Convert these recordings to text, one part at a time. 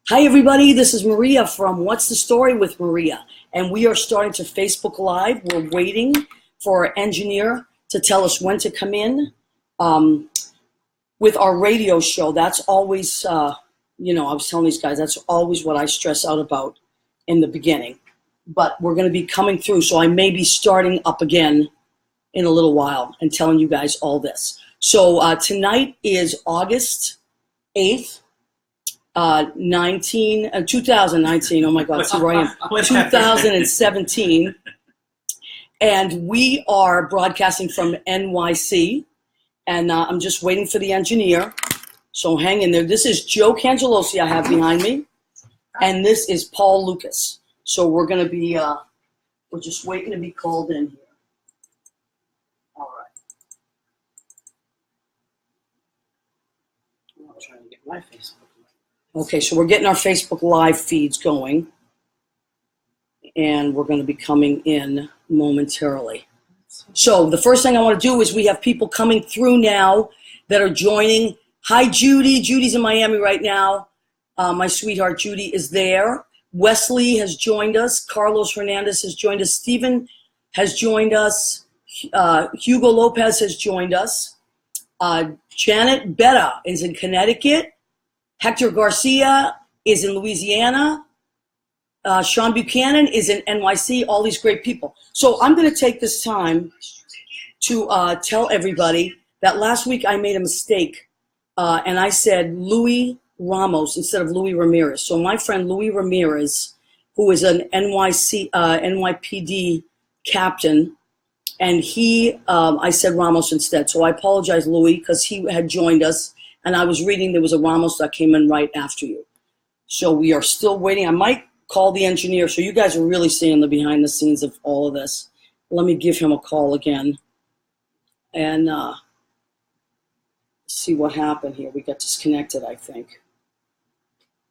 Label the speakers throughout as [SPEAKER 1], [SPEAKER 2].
[SPEAKER 1] Hi everybody, this is Maria from What's the Story with Maria, and we are starting to Facebook Live. We're waiting for our engineer to tell us when to come in with our radio show. That's always, I was telling these guys, that's always what I stress out about in the beginning. But we're going to be coming through, so I may be starting up again in a little while and telling you guys all this. So tonight is August 8th. 2019, oh my God, see where I am, 2017, and we are broadcasting from NYC, and I'm just waiting for the engineer, so hang in there. This is Joe Cangelosi I have behind me, and this is Paul Lucas, so we're going to be, we're just waiting to be called in here. All right. I'm trying to get my Facebook. Okay, so we're getting our Facebook Live feeds going, and we're going to be coming in momentarily. So the first thing I want to do is we have people coming through now that are joining. Hi, Judy. Judy's in Miami right now. My sweetheart Judy is there. Wesley has joined us. Carlos Hernandez has joined us. Stephen has joined us. Hugo Lopez has joined us. Janet Betta is in Connecticut. Hector Garcia is in Louisiana. Sean Buchanan is in NYC, all these great people. So I'm going to take this time to tell everybody that last week I made a mistake, and I said Louis Ramos instead of Louis Ramirez. So my friend Louis Ramirez, who is an NYPD captain, and I said Ramos instead. So I apologize, Louis, because he had joined us. And I was reading there was a Ramos that came in right after you. So we are still waiting. I might call the engineer. So you guys are really seeing the behind the scenes of all of this. Let me give him a call again and see what happened here. We got disconnected, I think.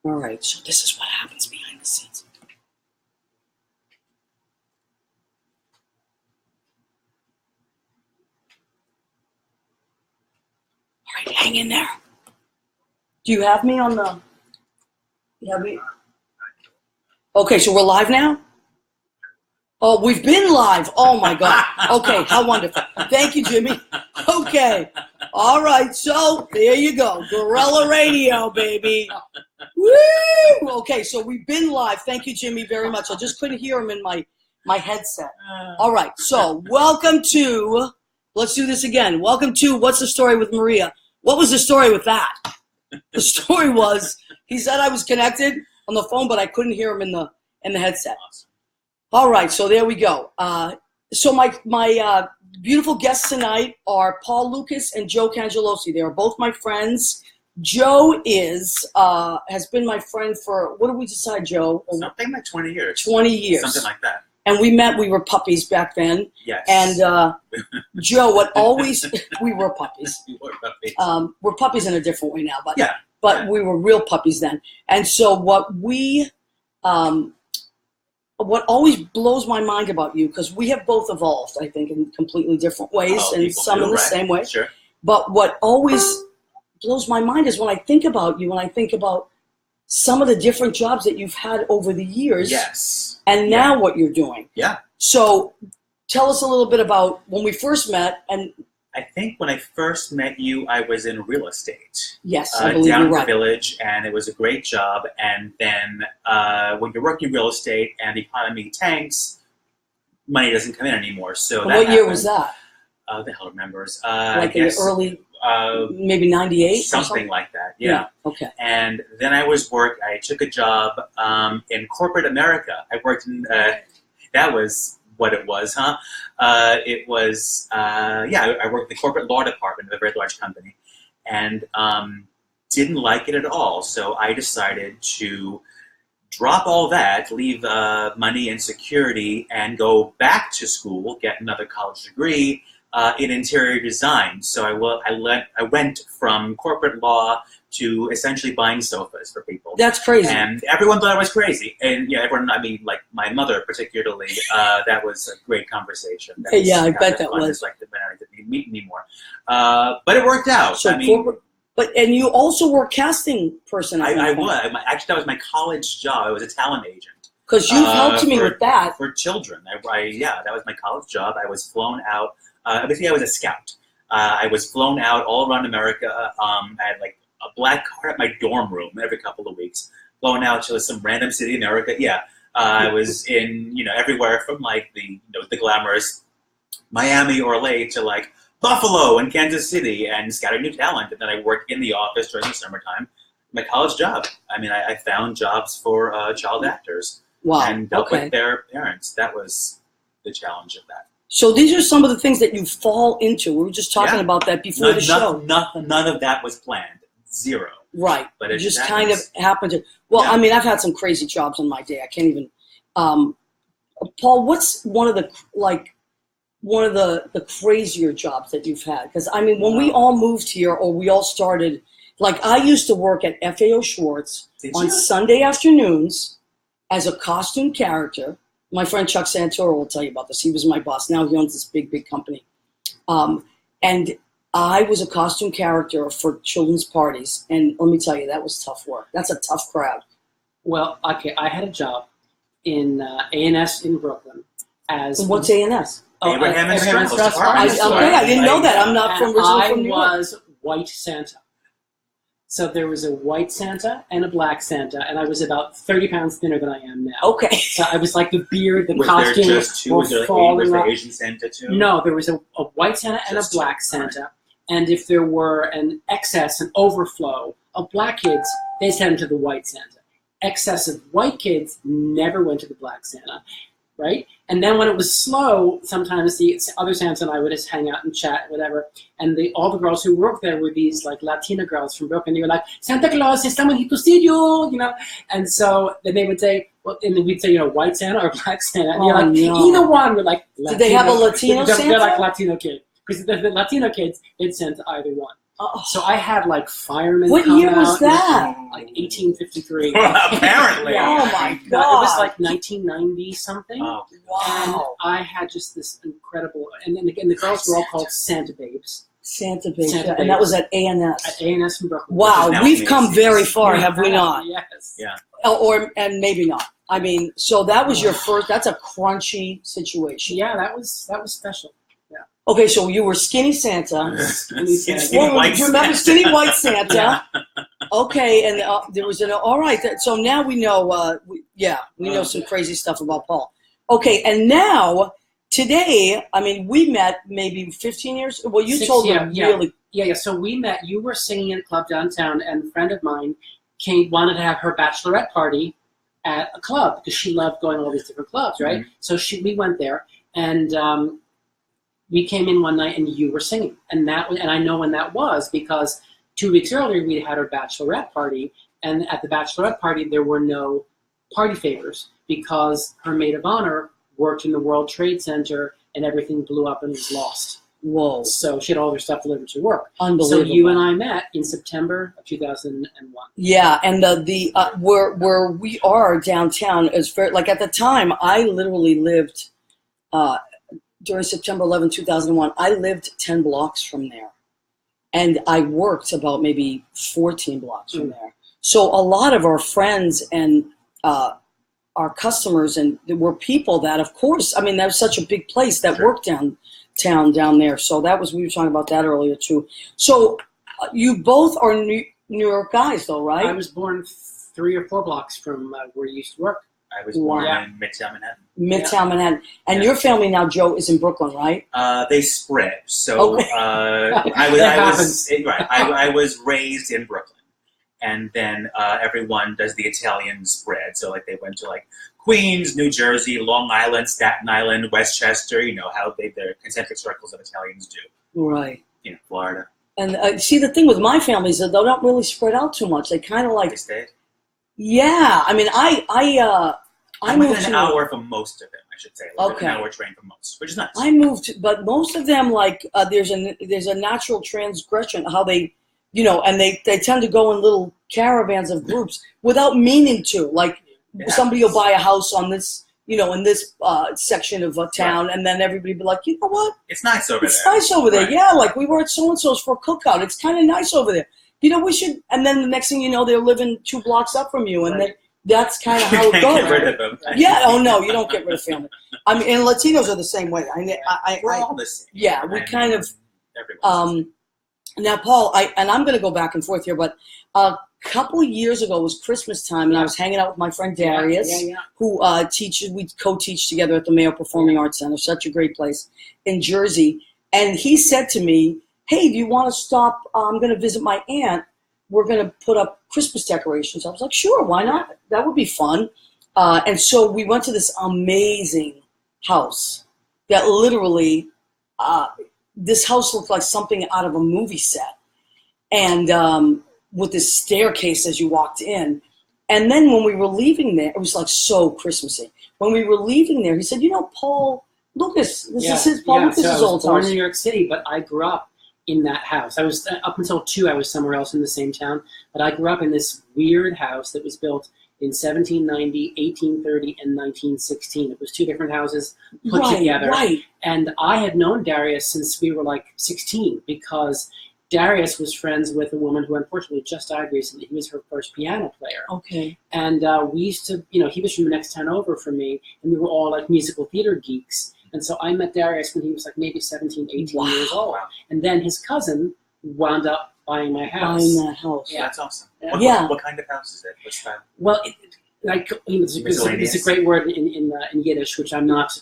[SPEAKER 1] All right, so this is what happens behind the scenes. All right, hang in there. Do you have me on the? You have me? Okay, so we're live now? Oh, we've been live. Oh my God. Okay, how wonderful. Thank you, Jimmy. Okay. All right, so there you go. Guerrilla radio, baby. Woo! Okay, so we've been live. Thank you, Jimmy, very much. I just couldn't hear him in my headset. All right, so welcome to, let's do this again. Welcome to What's the Story with Maria. What was the story with that? The story was, he said I was connected on the phone, but I couldn't hear him in the headset. All right, so there we go. So my beautiful guests tonight are Paul Lucas and Joe Cangelosi. They are both my friends. Joe has been my friend for, what did we decide, Joe?
[SPEAKER 2] Something like 20 years.
[SPEAKER 1] 20 years.
[SPEAKER 2] Something like that.
[SPEAKER 1] And we were puppies back then.
[SPEAKER 2] Yes.
[SPEAKER 1] And Joe, we were puppies.
[SPEAKER 2] We were puppies.
[SPEAKER 1] We're puppies in a different way now, but
[SPEAKER 2] yeah.
[SPEAKER 1] We were real puppies then. And so what always blows my mind about you, because we have both evolved, I think, in completely different ways, and some in the same way.
[SPEAKER 2] Sure.
[SPEAKER 1] But what always blows my mind is when I think about you, when I think about some of the different jobs that you've had over the years.
[SPEAKER 2] Yes.
[SPEAKER 1] And now what you're doing.
[SPEAKER 2] Yeah.
[SPEAKER 1] So tell us a little bit about when we first met. And
[SPEAKER 2] I think when I first met you, I was in real estate.
[SPEAKER 1] Yes, I believe
[SPEAKER 2] down
[SPEAKER 1] you're
[SPEAKER 2] in
[SPEAKER 1] right.
[SPEAKER 2] the village, and it was a great job. And then when you're working real estate and the economy tanks, money doesn't come in anymore. So
[SPEAKER 1] what year was that?
[SPEAKER 2] The hell remembers?
[SPEAKER 1] Like in the early, maybe 98?
[SPEAKER 2] Something like that, yeah.
[SPEAKER 1] Okay.
[SPEAKER 2] And then I took a job in corporate America. I worked in, that was what it was, huh? I worked in the corporate law department of a very large company, and didn't like it at all. So I decided to drop all that, leave money and security, and go back to school, get another college degree in interior design. So I went from corporate law to essentially buying sofas for people.
[SPEAKER 1] That's crazy.
[SPEAKER 2] And everyone thought I was crazy. And everyone, like my mother particularly, that was a great conversation.
[SPEAKER 1] I bet that was.
[SPEAKER 2] Just like the man to meet me more. But it worked out.
[SPEAKER 1] So and you also were casting person.
[SPEAKER 2] I was. Actually, that was my college job. I was a talent agent.
[SPEAKER 1] Because you've helped me with that.
[SPEAKER 2] For children. That was my college job. I was flown out. Basically, I was a scout. I was flown out all around America. I had like a black car at my dorm room every couple of weeks. Flown out to some random city in America. Yeah. I was in, everywhere from like the glamorous Miami or LA to like Buffalo and Kansas City and scattered new talent. And then I worked in the office during the summertime. My college job. I mean, I found jobs for child actors.
[SPEAKER 1] Wow.
[SPEAKER 2] And dealt with their parents. That was the challenge of that.
[SPEAKER 1] So these are some of the things that you fall into. We were just talking about that before the show.
[SPEAKER 2] None of that was planned. Zero.
[SPEAKER 1] Right.
[SPEAKER 2] But
[SPEAKER 1] it just kind of happened to. Well, I mean, I've had some crazy jobs in my day. I can't even. Paul, what's one of the crazier jobs that you've had? Because I mean, when we all moved here, or we all started, like I used to work at FAO Schwartz on Sunday afternoons as a costume character. My friend Chuck Santoro will tell you about this. He was my boss. Now he owns this big company. And I was a costume character for children's parties. And let me tell you, that was tough work. That's a tough crowd.
[SPEAKER 3] Well, okay, I had a job in A&S in Brooklyn.
[SPEAKER 1] What's A&S?
[SPEAKER 2] Abraham and Strauss.
[SPEAKER 1] I didn't know that. I'm not originally from New York.
[SPEAKER 3] I was White Santa. So there was a white Santa and a black Santa, and I was about 30 pounds thinner than I am now.
[SPEAKER 1] Okay.
[SPEAKER 3] So I was like the beard, the
[SPEAKER 2] was
[SPEAKER 3] costume
[SPEAKER 2] there just two?
[SPEAKER 3] were falling
[SPEAKER 2] was
[SPEAKER 3] off.
[SPEAKER 2] there Asian Santa too?
[SPEAKER 3] No, there was a white Santa and a black Santa. Right. And if there were an excess, an overflow of black kids, they sent them to the white Santa. Excess of white kids never went to the black Santa, right? And then when it was slow, sometimes the other Santa and I would just hang out and chat, whatever. And all the girls who worked there were these like Latina girls from Brooklyn. They were like, Santa Claus is someone here to see you, And so then they would say, well, and then we'd say, white Santa or black Santa. And you're like, no. Either one. We're like,
[SPEAKER 1] Latino. Did they have a Latino Santa?
[SPEAKER 3] They're like Latino kids. Because the Latino kids, they'd send to either one. Oh. So I had like firemen.
[SPEAKER 1] What
[SPEAKER 3] come
[SPEAKER 1] year was
[SPEAKER 3] out,
[SPEAKER 1] that?
[SPEAKER 3] Like 1853.
[SPEAKER 2] Apparently.
[SPEAKER 1] Yeah. Oh my God.
[SPEAKER 3] It was like 1990 something.
[SPEAKER 2] Oh,
[SPEAKER 1] wow.
[SPEAKER 3] And I had just this incredible, and again, the girls were all called Santa Babes.
[SPEAKER 1] Santa Babes. And that was at A&S.
[SPEAKER 3] At A&S in Brooklyn.
[SPEAKER 1] Wow, we've come very far, have we not?
[SPEAKER 3] Yes.
[SPEAKER 2] Yeah.
[SPEAKER 1] And maybe not. I mean, so that was your first. That's a crunchy situation.
[SPEAKER 3] Yeah, that was special.
[SPEAKER 1] Okay, so you were Skinny Santa.
[SPEAKER 2] Skinny white
[SPEAKER 1] remember
[SPEAKER 2] Santa.
[SPEAKER 1] Skinny White Santa? Okay, and there was all right. So now we know. We know some crazy stuff about Paul. Okay, and now today, I mean, we met maybe 15 years. Well, you told me really.
[SPEAKER 3] Yeah. So we met. You were singing at a club downtown, and a friend of mine wanted to have her bachelorette party at a club because she loved going to all these different clubs, right? Mm-hmm. So we went there, and. We came in one night and you were singing, and I know when that was because 2 weeks earlier we had our bachelorette party, and at the bachelorette party there were no party favors because her maid of honor worked in the World Trade Center and everything blew up and was lost.
[SPEAKER 1] Whoa!
[SPEAKER 3] So she had all her stuff delivered to work.
[SPEAKER 1] Unbelievable.
[SPEAKER 3] So you and I met in September of 2001.
[SPEAKER 1] Yeah, and where we are downtown is very, like at the time I literally lived. During September 11, 2001, I lived 10 blocks from there. And I worked about maybe 14 blocks from there. So a lot of our friends and our customers, and there were people that, of course, I mean, that was such a big place that worked downtown down there. So we were talking about that earlier too. So you both are New York guys though, right?
[SPEAKER 3] I was born 3 or 4 blocks from where you used to work.
[SPEAKER 2] I was born in Midtown Manhattan.
[SPEAKER 1] Manhattan. And your family now, Joe, is in Brooklyn, right?
[SPEAKER 2] They spread. So I was raised in Brooklyn. And then everyone does the Italian spread. So like they went to like Queens, New Jersey, Long Island, Staten Island, Westchester, how they're concentric circles of Italians do.
[SPEAKER 1] Right.
[SPEAKER 2] Florida.
[SPEAKER 1] And see, the thing with my family is that they don't really spread out too much. They kind of like...
[SPEAKER 2] They stayed? Yeah,
[SPEAKER 1] I mean,
[SPEAKER 2] I'm within an hour from most of them, I should say. An hour train from most, which is nice.
[SPEAKER 1] I moved, but most of them, like, there's a natural transgression, how they, and they tend to go in little caravans of groups without meaning to. Like, somebody will buy a house on this, in this section of a town, and then everybody be like, you know what?
[SPEAKER 2] It's nice over there.
[SPEAKER 1] It's nice over there, yeah. Like, we were at so-and-so's for a cookout. It's kind of nice over there. You know, we should. And then the next thing you know, they're living 2 blocks up from you, and
[SPEAKER 3] Right.
[SPEAKER 1] that's kind of how it
[SPEAKER 2] Get
[SPEAKER 1] goes.
[SPEAKER 2] rid of them.
[SPEAKER 1] Yeah. Oh no, you don't get rid of family. I mean, and Latinos are the same way.
[SPEAKER 2] We're all the same.
[SPEAKER 1] Yeah, we kind of.
[SPEAKER 2] Everyone's
[SPEAKER 1] Now, Paul, I'm going to go back and forth here, but a couple of years ago it was Christmas time, and I was hanging out with my friend Darius, who teaches. We co-teach together at the Mayo Performing Arts Center, such a great place in Jersey. And he said to me, "Hey, do you want to stop? I'm going to visit my aunt. We're going to put up Christmas decorations." I was like, "Sure, why not? That would be fun." And so we went to this amazing house that literally. This house looked like something out of a movie set, and with this staircase as you walked in. And then when we were leaving there, it was like so Christmassy. When we were leaving there, he said, "You know, Paul Lucas, this is his Paul Lucas's
[SPEAKER 3] I was
[SPEAKER 1] old
[SPEAKER 3] born
[SPEAKER 1] house."
[SPEAKER 3] in New York City, but I grew up in that house. I was up until 2. I was somewhere else in the same town, but I grew up in this weird house that was built in 1790, 1830, and 1916. It was 2 different houses put together.
[SPEAKER 1] Right.
[SPEAKER 3] And I had known Darius since we were like 16 because Darius was friends with a woman who unfortunately just died recently. He was her first piano player.
[SPEAKER 1] Okay.
[SPEAKER 3] And we used to, he was from the next town over from me, and we were all like musical theater geeks. And so I met Darius when he was like maybe 17, 18 years old.
[SPEAKER 2] Wow.
[SPEAKER 3] And then his cousin wound up buying my house.
[SPEAKER 1] Buying that house.
[SPEAKER 3] Yeah.
[SPEAKER 2] That's awesome.
[SPEAKER 3] Yeah.
[SPEAKER 2] What kind of house is it? What's that?
[SPEAKER 3] Well, it's a great word in Yiddish, which I'm not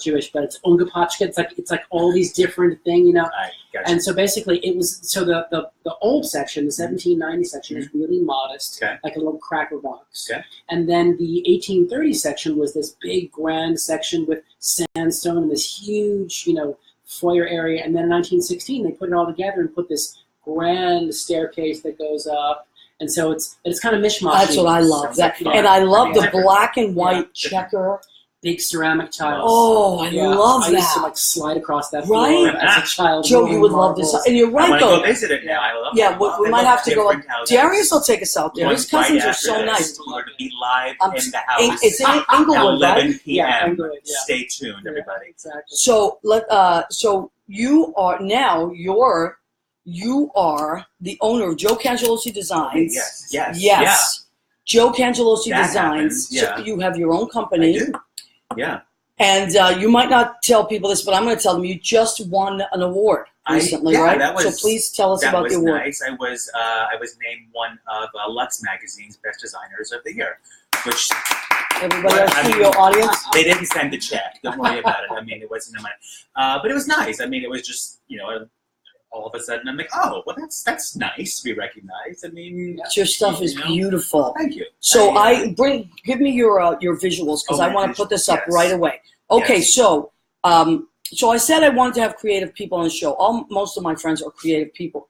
[SPEAKER 3] Jewish, but it's ungepatchke. It's like all these different things,
[SPEAKER 2] I gotcha.
[SPEAKER 3] And so basically, it was the old section, the 1790 section, was really modest, like a little cracker box.
[SPEAKER 2] Okay.
[SPEAKER 3] And then the 1830 section was this big grand section with sandstone and this huge, foyer area. And then in 1916, they put it all together and put this grand staircase that goes up. And so it's kind of mishmash.
[SPEAKER 1] That's what I love. And I love the black and white checker.
[SPEAKER 3] Big ceramic tiles.
[SPEAKER 1] Oh, I love that.
[SPEAKER 3] I used to like slide across that floor
[SPEAKER 1] Right?
[SPEAKER 3] as a child.
[SPEAKER 1] Joe, you would love this. And you're right,
[SPEAKER 2] I want to
[SPEAKER 1] though.
[SPEAKER 2] go visit it now. I love
[SPEAKER 1] Yeah,
[SPEAKER 2] it.
[SPEAKER 1] we might have to go.
[SPEAKER 2] Houses.
[SPEAKER 1] Darius will take us out there. His cousins are so nice.
[SPEAKER 2] We're going to be live in the house.
[SPEAKER 1] It's in
[SPEAKER 2] at
[SPEAKER 1] Inglewood,
[SPEAKER 2] 11
[SPEAKER 1] right?
[SPEAKER 2] p.m.
[SPEAKER 3] Inglewood,
[SPEAKER 2] Stay tuned, everybody.
[SPEAKER 3] Exactly.
[SPEAKER 1] So so you are now you are the owner of Joe Cangelosi Designs.
[SPEAKER 2] Yes.
[SPEAKER 1] Yeah. Joe Cangelosi
[SPEAKER 2] That
[SPEAKER 1] Designs.
[SPEAKER 2] happens, yeah.
[SPEAKER 1] So you have your own company.
[SPEAKER 2] I do. Yeah.
[SPEAKER 1] And you might not tell people this, but I'm going to tell them you just won an award recently, right? So please tell us about the award.
[SPEAKER 2] Nice. I was named one of Lux Magazine's Best Designers of the Year, which
[SPEAKER 1] Everybody else see your audience?
[SPEAKER 2] They didn't send the check. Don't worry about it. I mean, it wasn't in my. But it was nice. I mean, it was just all of a sudden I'm like, oh, well, that's nice to be recognized. I mean,
[SPEAKER 1] your stuff is beautiful.
[SPEAKER 2] Thank you.
[SPEAKER 1] So give me your visuals because I want to put this up right away. Okay, so I said I wanted to have creative people on the show. Most of my friends are creative people,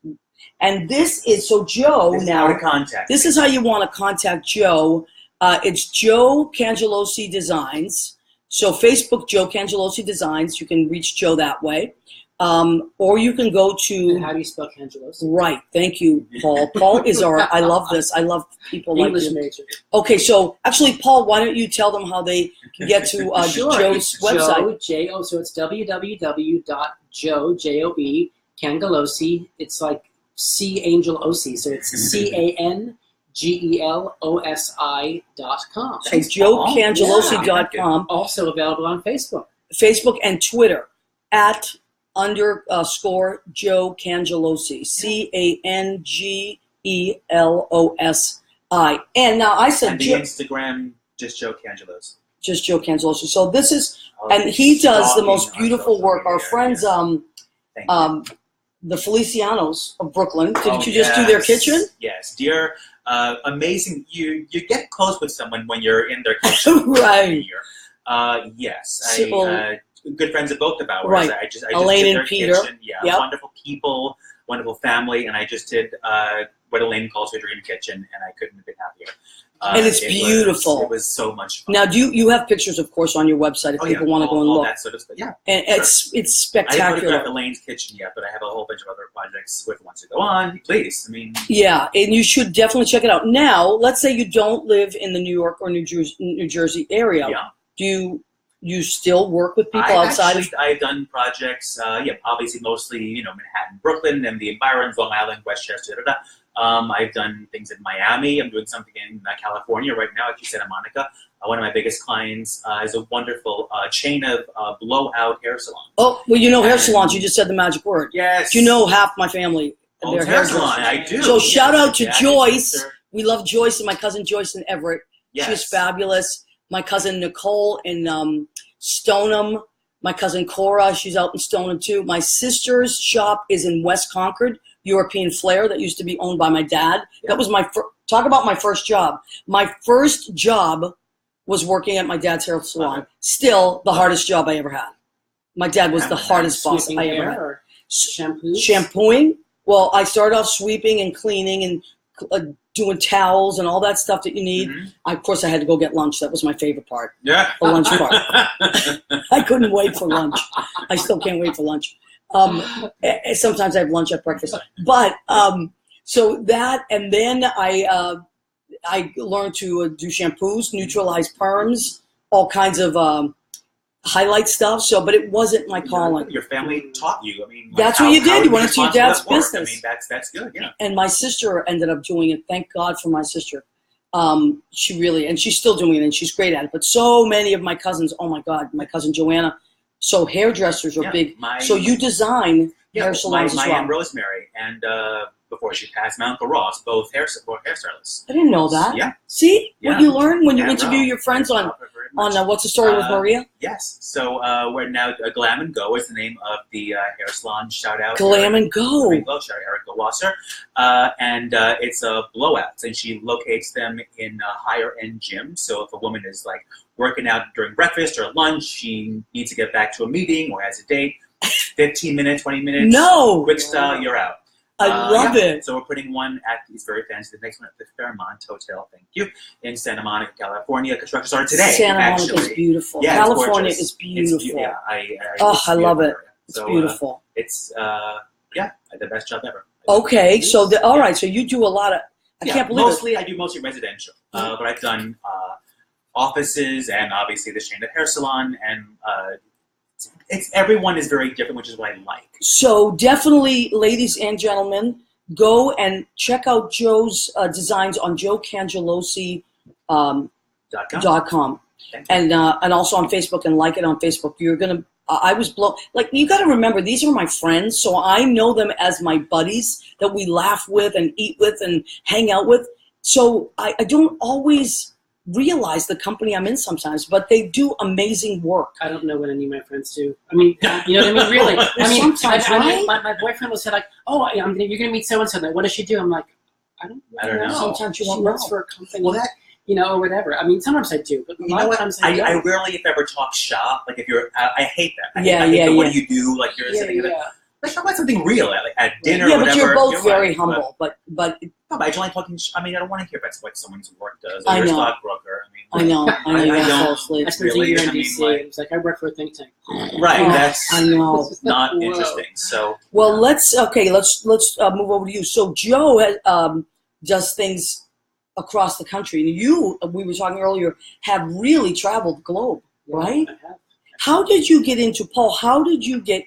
[SPEAKER 1] and this is Joe.
[SPEAKER 2] This
[SPEAKER 1] now,
[SPEAKER 2] is how to contact.
[SPEAKER 1] This is how you want to contact Joe. It's Joe Cangelosi Designs. So Facebook, Joe Cangelosi Designs. You can reach Joe that way. Or you can go to...
[SPEAKER 3] And how do you spell Cangelosi?
[SPEAKER 1] Right. Thank you, Paul. Paul is I love this. I love people
[SPEAKER 3] English
[SPEAKER 1] like you.
[SPEAKER 3] major.
[SPEAKER 1] Okay, so actually, Paul, why don't you tell them how they can get to Joe's website?
[SPEAKER 3] Joe, so it's www.joe, J-O-E, Cangelosi. It's like C Angel O-C. So it's CANGELOSI.com.
[SPEAKER 1] So joecangelosi.com.
[SPEAKER 3] Also available on Facebook.
[SPEAKER 1] Facebook and Twitter at _ Joe Cangelosi, CANGELOSI. And now I said
[SPEAKER 2] and the Instagram, just Joe Cangelosi.
[SPEAKER 1] Just Joe Cangelosi. So this is, and he does the most beautiful work. Our friends, the Felicianos of Brooklyn. Didn't you just do their kitchen?
[SPEAKER 2] Yes, dear. Amazing. You get close with someone when you're in their kitchen.
[SPEAKER 1] Right.
[SPEAKER 2] Yes.
[SPEAKER 1] Good
[SPEAKER 2] friends of both of ours.
[SPEAKER 1] Right.
[SPEAKER 2] I just
[SPEAKER 1] Elaine
[SPEAKER 2] did their
[SPEAKER 1] and Peter.
[SPEAKER 2] Kitchen. Yeah, wonderful people, wonderful family, and I just did what Elaine calls her dream kitchen, and I couldn't have been happier.
[SPEAKER 1] And it's beautiful.
[SPEAKER 2] It was so much fun.
[SPEAKER 1] Now, you have pictures, of course, on your website if people want to go and look.
[SPEAKER 2] All that sort of stuff. Yeah.
[SPEAKER 1] And it's spectacular.
[SPEAKER 2] I haven't photographed Elaine's kitchen yet, but I have a whole bunch of other projects with wants to go on. Please, I mean.
[SPEAKER 1] Yeah, and you should definitely check it out. Now, let's say you don't live in the New York or New Jersey area.
[SPEAKER 2] Yeah.
[SPEAKER 1] Do you still work with people outside?
[SPEAKER 2] I've done projects, obviously mostly, Manhattan, Brooklyn, and the environs, Long Island, Westchester, I've done things in Miami. I'm doing something in California right now, actually Santa Monica. One of my biggest clients is a wonderful chain of blowout hair salons.
[SPEAKER 1] Oh, well, hair salons. You just said the magic word.
[SPEAKER 2] Yes.
[SPEAKER 1] You know half my family.
[SPEAKER 2] Their hair salon. I do.
[SPEAKER 1] So shout out to
[SPEAKER 2] yeah,
[SPEAKER 1] Joyce. We love Joyce and my cousin Joyce in Everett.
[SPEAKER 2] Yes.
[SPEAKER 1] She's fabulous. My cousin Nicole in Stoneham. My cousin Cora, she's out in Stoneham too. My sister's shop is in West Concord, European Flair, that used to be owned by my dad.
[SPEAKER 2] Yeah.
[SPEAKER 1] That was talk about my first job. My first job was working at my dad's hair salon. Still the hardest job I ever had. My dad was the hardest boss I ever had. Shampooing. Well, I started off sweeping and cleaning and doing towels and all that stuff that you need. Mm-hmm. Of course, I had to go get lunch. That was my favorite part.
[SPEAKER 2] Yeah.
[SPEAKER 1] The lunch part. I couldn't wait for lunch. I still can't wait for lunch. Sometimes I have lunch at breakfast. But so that, and then I learned to do shampoos, neutralize perms, all kinds of highlight stuff. So, but it wasn't my calling.
[SPEAKER 2] Your family taught you. I mean,
[SPEAKER 1] that's what you did. You went into your dad's business.
[SPEAKER 2] I mean, that's good. Yeah.
[SPEAKER 1] And my sister ended up doing it. Thank God for my sister. She really, and she's still doing it, and she's great at it. But so many of my cousins, oh my God, my cousin Joanna. So hairdressers are big. So you design hair salons as well.
[SPEAKER 2] My Aunt Rosemary and before she passed, my Uncle Ross, both hairstylists.
[SPEAKER 1] I didn't know that.
[SPEAKER 2] Yeah.
[SPEAKER 1] See what you learn when you interview your friends on What's the Story with Maria?
[SPEAKER 2] Yes. So we're now Glam and Go is the name of the hair salon. Shout out
[SPEAKER 1] Glam and Go.
[SPEAKER 2] Shout out Erica Wasser. And it's blowouts, and she locates them in higher end gyms. So if a woman is like working out during breakfast or lunch, she needs to get back to a meeting or has a date. 15 minutes, 20 minutes.
[SPEAKER 1] No.
[SPEAKER 2] Quick style, you're out.
[SPEAKER 1] I love it.
[SPEAKER 2] So we're putting one at, it's very fancy, the next one at the Fairmont Hotel, thank you, in Santa Monica, California. Construction started today.
[SPEAKER 1] Santa Monica is beautiful.
[SPEAKER 2] Yeah,
[SPEAKER 1] California is beautiful. I love it. It's beautiful.
[SPEAKER 2] It's, the best job ever.
[SPEAKER 1] Okay, so, all right, so you do a lot of, I can't believe
[SPEAKER 2] I do mostly residential, but I've done offices and obviously the chain of hair salon, and everyone is very different, which is what I like. So definitely, ladies and gentlemen, go and check out Joe's designs on joecangelosi.com. And also on Facebook, and like it on Facebook. You're gonna. I was blown. Like, you got to remember, these are my friends, so I know them as my buddies that we laugh with and eat with and hang out with. So I don't always realize the company I'm in sometimes, but they do amazing work.
[SPEAKER 3] I don't know what any of my friends do. I mean, you know what I mean? Really? I mean, my boyfriend will say like, "Oh, you're going to meet so and so. What does she do?" I'm like, I don't know.
[SPEAKER 1] Sometimes
[SPEAKER 3] she works for a company, or whatever. I mean, sometimes I do, but a lot of times I don't.
[SPEAKER 2] I rarely, if ever, talk shop. Like, if you're, I hate that. I
[SPEAKER 1] hate
[SPEAKER 2] what do you do? Like, you're sitting let's talk about something real, like at dinner.
[SPEAKER 1] Yeah,
[SPEAKER 2] or whatever.
[SPEAKER 1] But you're both very humble. But
[SPEAKER 2] no, but I don't like talking. I mean, I don't want to hear about what someone's work does. Or you're a stockbroker.
[SPEAKER 1] I know.
[SPEAKER 3] I spent a year in DC. It's like I work for a think tank.
[SPEAKER 2] Right. That's not
[SPEAKER 3] Whoa.
[SPEAKER 2] interesting. So
[SPEAKER 1] well, let's move over to you. So Joe does things across the country. You, we were talking earlier, have really traveled the globe, right?
[SPEAKER 3] I have.
[SPEAKER 1] How did you get into Paul? How did you get?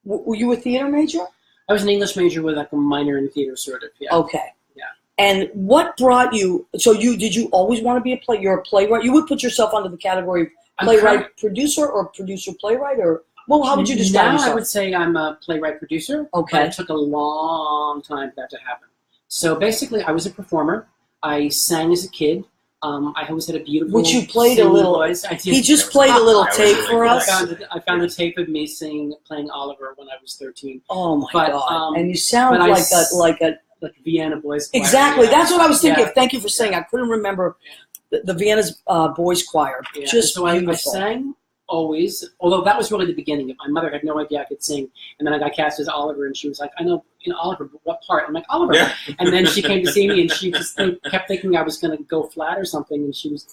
[SPEAKER 1] Were you a theater major?
[SPEAKER 3] I was an English major with like a minor in theater, sort of. Yeah.
[SPEAKER 1] Okay.
[SPEAKER 3] Yeah.
[SPEAKER 1] And what brought you? So did you always want to be a play? You're a playwright. You would put yourself under the category of playwright producer or producer playwright, or well, how would you describe yourself?
[SPEAKER 3] I would say I'm a playwright producer.
[SPEAKER 1] Okay.
[SPEAKER 3] But it took a long time for that to happen. So basically, I was a performer. I sang as a kid. I always had a beautiful
[SPEAKER 1] which you played a little
[SPEAKER 3] voice.
[SPEAKER 1] He just played a little tape for us.
[SPEAKER 3] I found a tape of me playing Oliver when I was 13.
[SPEAKER 1] Oh my God! And you sound like a
[SPEAKER 3] Vienna Boys Choir.
[SPEAKER 1] Exactly. Yeah. That's what I was thinking of. Thank you for saying. I couldn't remember the Vienna's Boys Choir.
[SPEAKER 3] Yeah.
[SPEAKER 1] Just
[SPEAKER 3] so I sang always, although that was really the beginning. My mother had no idea I could sing, and then I got cast as Oliver, and she was like, "I know, Oliver, but what part?" I'm like, "Oliver." Yeah. And then she came to see me, and she just kept thinking I was going to go flat or something, and she was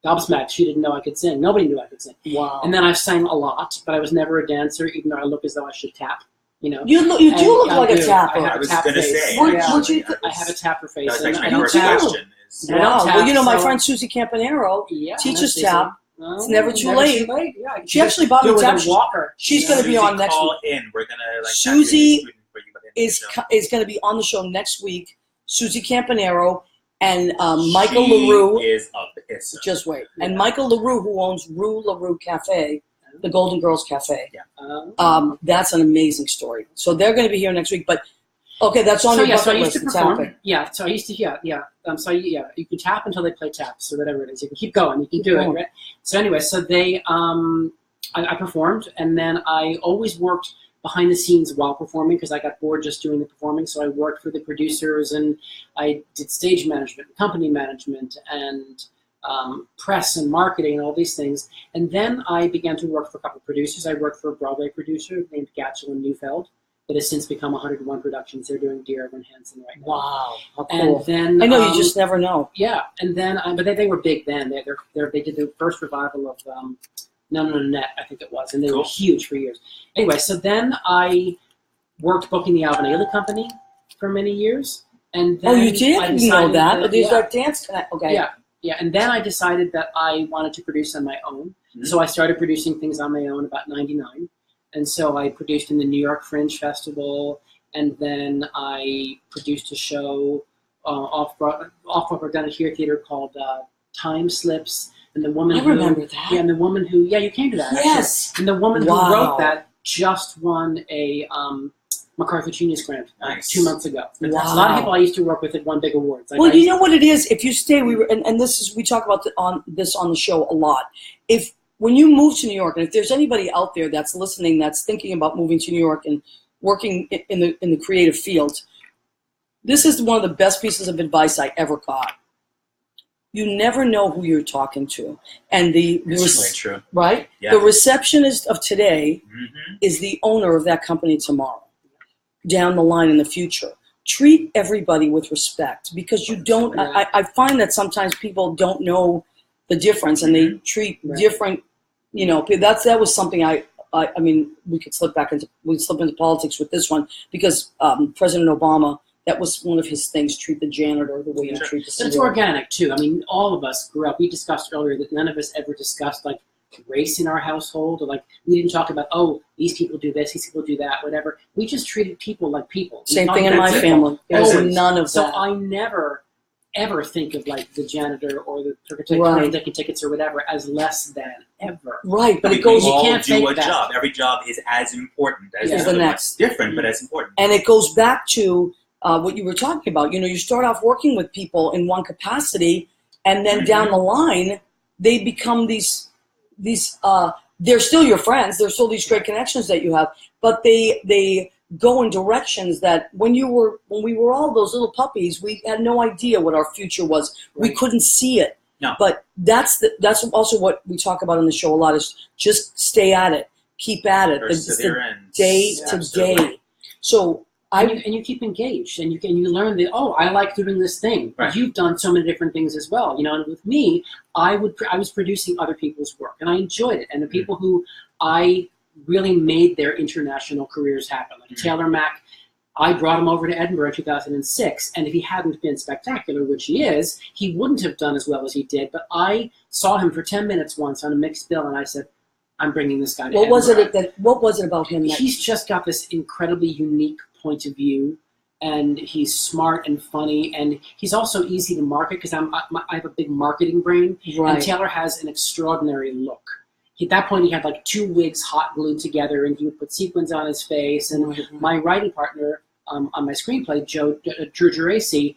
[SPEAKER 3] gobsmacked. She didn't know I could sing. Nobody knew I could sing.
[SPEAKER 1] Wow.
[SPEAKER 3] And then I sang a lot, but I was never a dancer, even though I look as though I should tap. You do
[SPEAKER 1] look like a tapper.
[SPEAKER 3] I have a tap face.
[SPEAKER 2] Say,
[SPEAKER 3] I have a tapper face.
[SPEAKER 2] That was actually my first question.
[SPEAKER 1] Wow. Well, my friend Susie Campanero teaches tap. It's never too late.
[SPEAKER 3] Yeah,
[SPEAKER 1] she actually bought me a tap
[SPEAKER 3] walker.
[SPEAKER 1] She's going to be on next week.
[SPEAKER 2] We're gonna
[SPEAKER 1] Susie is going to be on the show next week. Susie Campanero, and Michael
[SPEAKER 2] She
[SPEAKER 1] LaRue.
[SPEAKER 2] is a pisser.
[SPEAKER 1] Just wait. And Michael LaRue, who owns Rue LaRue Cafe, the Golden Girls Cafe.
[SPEAKER 2] Yeah.
[SPEAKER 1] That's an amazing story. So they're going to be here next week. But okay, that's on your bucket
[SPEAKER 3] so I used
[SPEAKER 1] list.
[SPEAKER 3] to perform. Yeah, so I used to, you can tap until they play taps or whatever it is. You can keep going. You can do it. Right? So anyway, so they, I performed, and then I always worked behind the scenes while performing because I got bored just doing the performing. So I worked for the producers, and I did stage management, company management, and press and marketing and all these things. And then I began to work for a couple of producers. I worked for a Broadway producer named Gatchel and Neufeld that has since become 101 Productions. They're doing Dear Evan Hansen right now.
[SPEAKER 1] Wow, how cool.
[SPEAKER 3] And then
[SPEAKER 1] I know, you just never know.
[SPEAKER 3] Yeah, and then but they were big then. They did the first revival of No Net, I think it was, and they were huge for years. Anyway, so then I worked booking the Alvin Ailey Company for many years, and then
[SPEAKER 1] you did? I didn't know that. There's that dance. Okay.
[SPEAKER 3] Yeah, and then I decided that I wanted to produce on my own.
[SPEAKER 2] Mm-hmm.
[SPEAKER 3] So I started producing things on my own about 99. And so I produced in the New York Fringe Festival, and then I produced a show off-Broadway down at Here Theater called Time Slips. And the woman
[SPEAKER 1] remember that.
[SPEAKER 3] Yeah, and the woman who, you came to that.
[SPEAKER 1] Yes.
[SPEAKER 3] Actually. And the woman who wrote that just won a MacArthur Genius Grant 2 months ago.
[SPEAKER 1] Wow.
[SPEAKER 3] A lot of people I used to work with had won big awards.
[SPEAKER 1] Well, you know what it is? If you stay, and we talk about on the show a lot. When you move to New York, and if there's anybody out there that's listening that's thinking about moving to New York and working in the creative field, this is one of the best pieces of advice I ever got. You never know who you're talking to, and
[SPEAKER 2] It's really true.
[SPEAKER 1] Right?
[SPEAKER 2] Yeah.
[SPEAKER 1] The receptionist of today is the owner of that company tomorrow, down the line in the future. Treat everybody with respect, because you don't. I find that sometimes people don't know the difference, and they treat different. That was something I mean, we slip into politics with this one, because President Obama, that was one of his things: treat the janitor the way you treat the
[SPEAKER 3] But it's organic too. I mean, all of us grew up. We discussed earlier that none of us ever discussed like race in our household, or like we didn't talk about, these people do this, these people do that, whatever. We just treated people like people.
[SPEAKER 1] Same thing in my family. There's none of that.
[SPEAKER 3] So I never ever think of like the janitor or the person taking tickets or whatever as less than, ever.
[SPEAKER 1] Right, but
[SPEAKER 2] it goes. You can't do a job. Every job is as important as the next. Different, but as important.
[SPEAKER 1] And it goes back to what you were talking about. You start off working with people in one capacity, and then down the line, they become these. They're still your friends. There's still these great connections that you have, but they go in directions that when we were all those little puppies, we had no idea what our future was. Right. We couldn't see it.
[SPEAKER 2] No.
[SPEAKER 1] But that's also what we talk about on the show a lot, is just stay at it, keep at it. It's the day to day. So
[SPEAKER 3] and you keep engaged, and you learn that, I like doing this thing.
[SPEAKER 2] Right.
[SPEAKER 3] You've done so many different things as well, And with me, I was producing other people's work, and I enjoyed it. And the people who I really made their international careers happen, like Taylor Mack, I brought him over to Edinburgh in 2006, and if he hadn't been spectacular, which he is, he wouldn't have done as well as he did. But I saw him for 10 minutes once on a mixed bill, and I said, I'm bringing this guy to Edinburgh.
[SPEAKER 1] What was it about him?
[SPEAKER 3] He's just got this incredibly unique point of view, and he's smart and funny, and he's also easy to market because I have a big marketing brain, and Taylor has an extraordinary look. At that point, he had like 2 wigs hot glued together, and he would put sequins on his face. And my writing partner on my screenplay, Drew Geraci,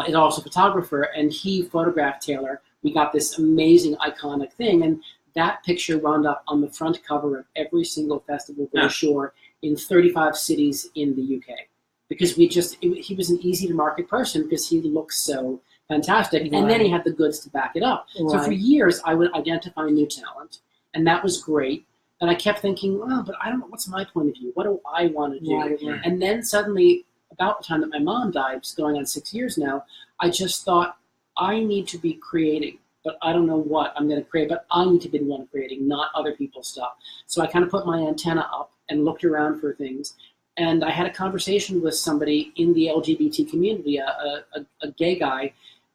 [SPEAKER 3] is also a photographer, and he photographed Taylor. We got this amazing, iconic thing, and that picture wound up on the front cover of every single festival brochure in 35 cities in the UK. Because he was an easy to market person because he looks so fantastic. Right. And then he had the goods to back it up. Right. So for years, I would identify new talent, and that was great. And I kept thinking, but I don't know, what's my point of view? What do I want to do? Right. And then suddenly, about the time that my mom died, it's going on 6 years now, I just thought, I need to be creating, but I don't know what I'm going to create, but I need to be the one creating, not other people's stuff. So I kind of put my antenna up and looked around for things. And I had a conversation with somebody in the LGBT community, a gay guy,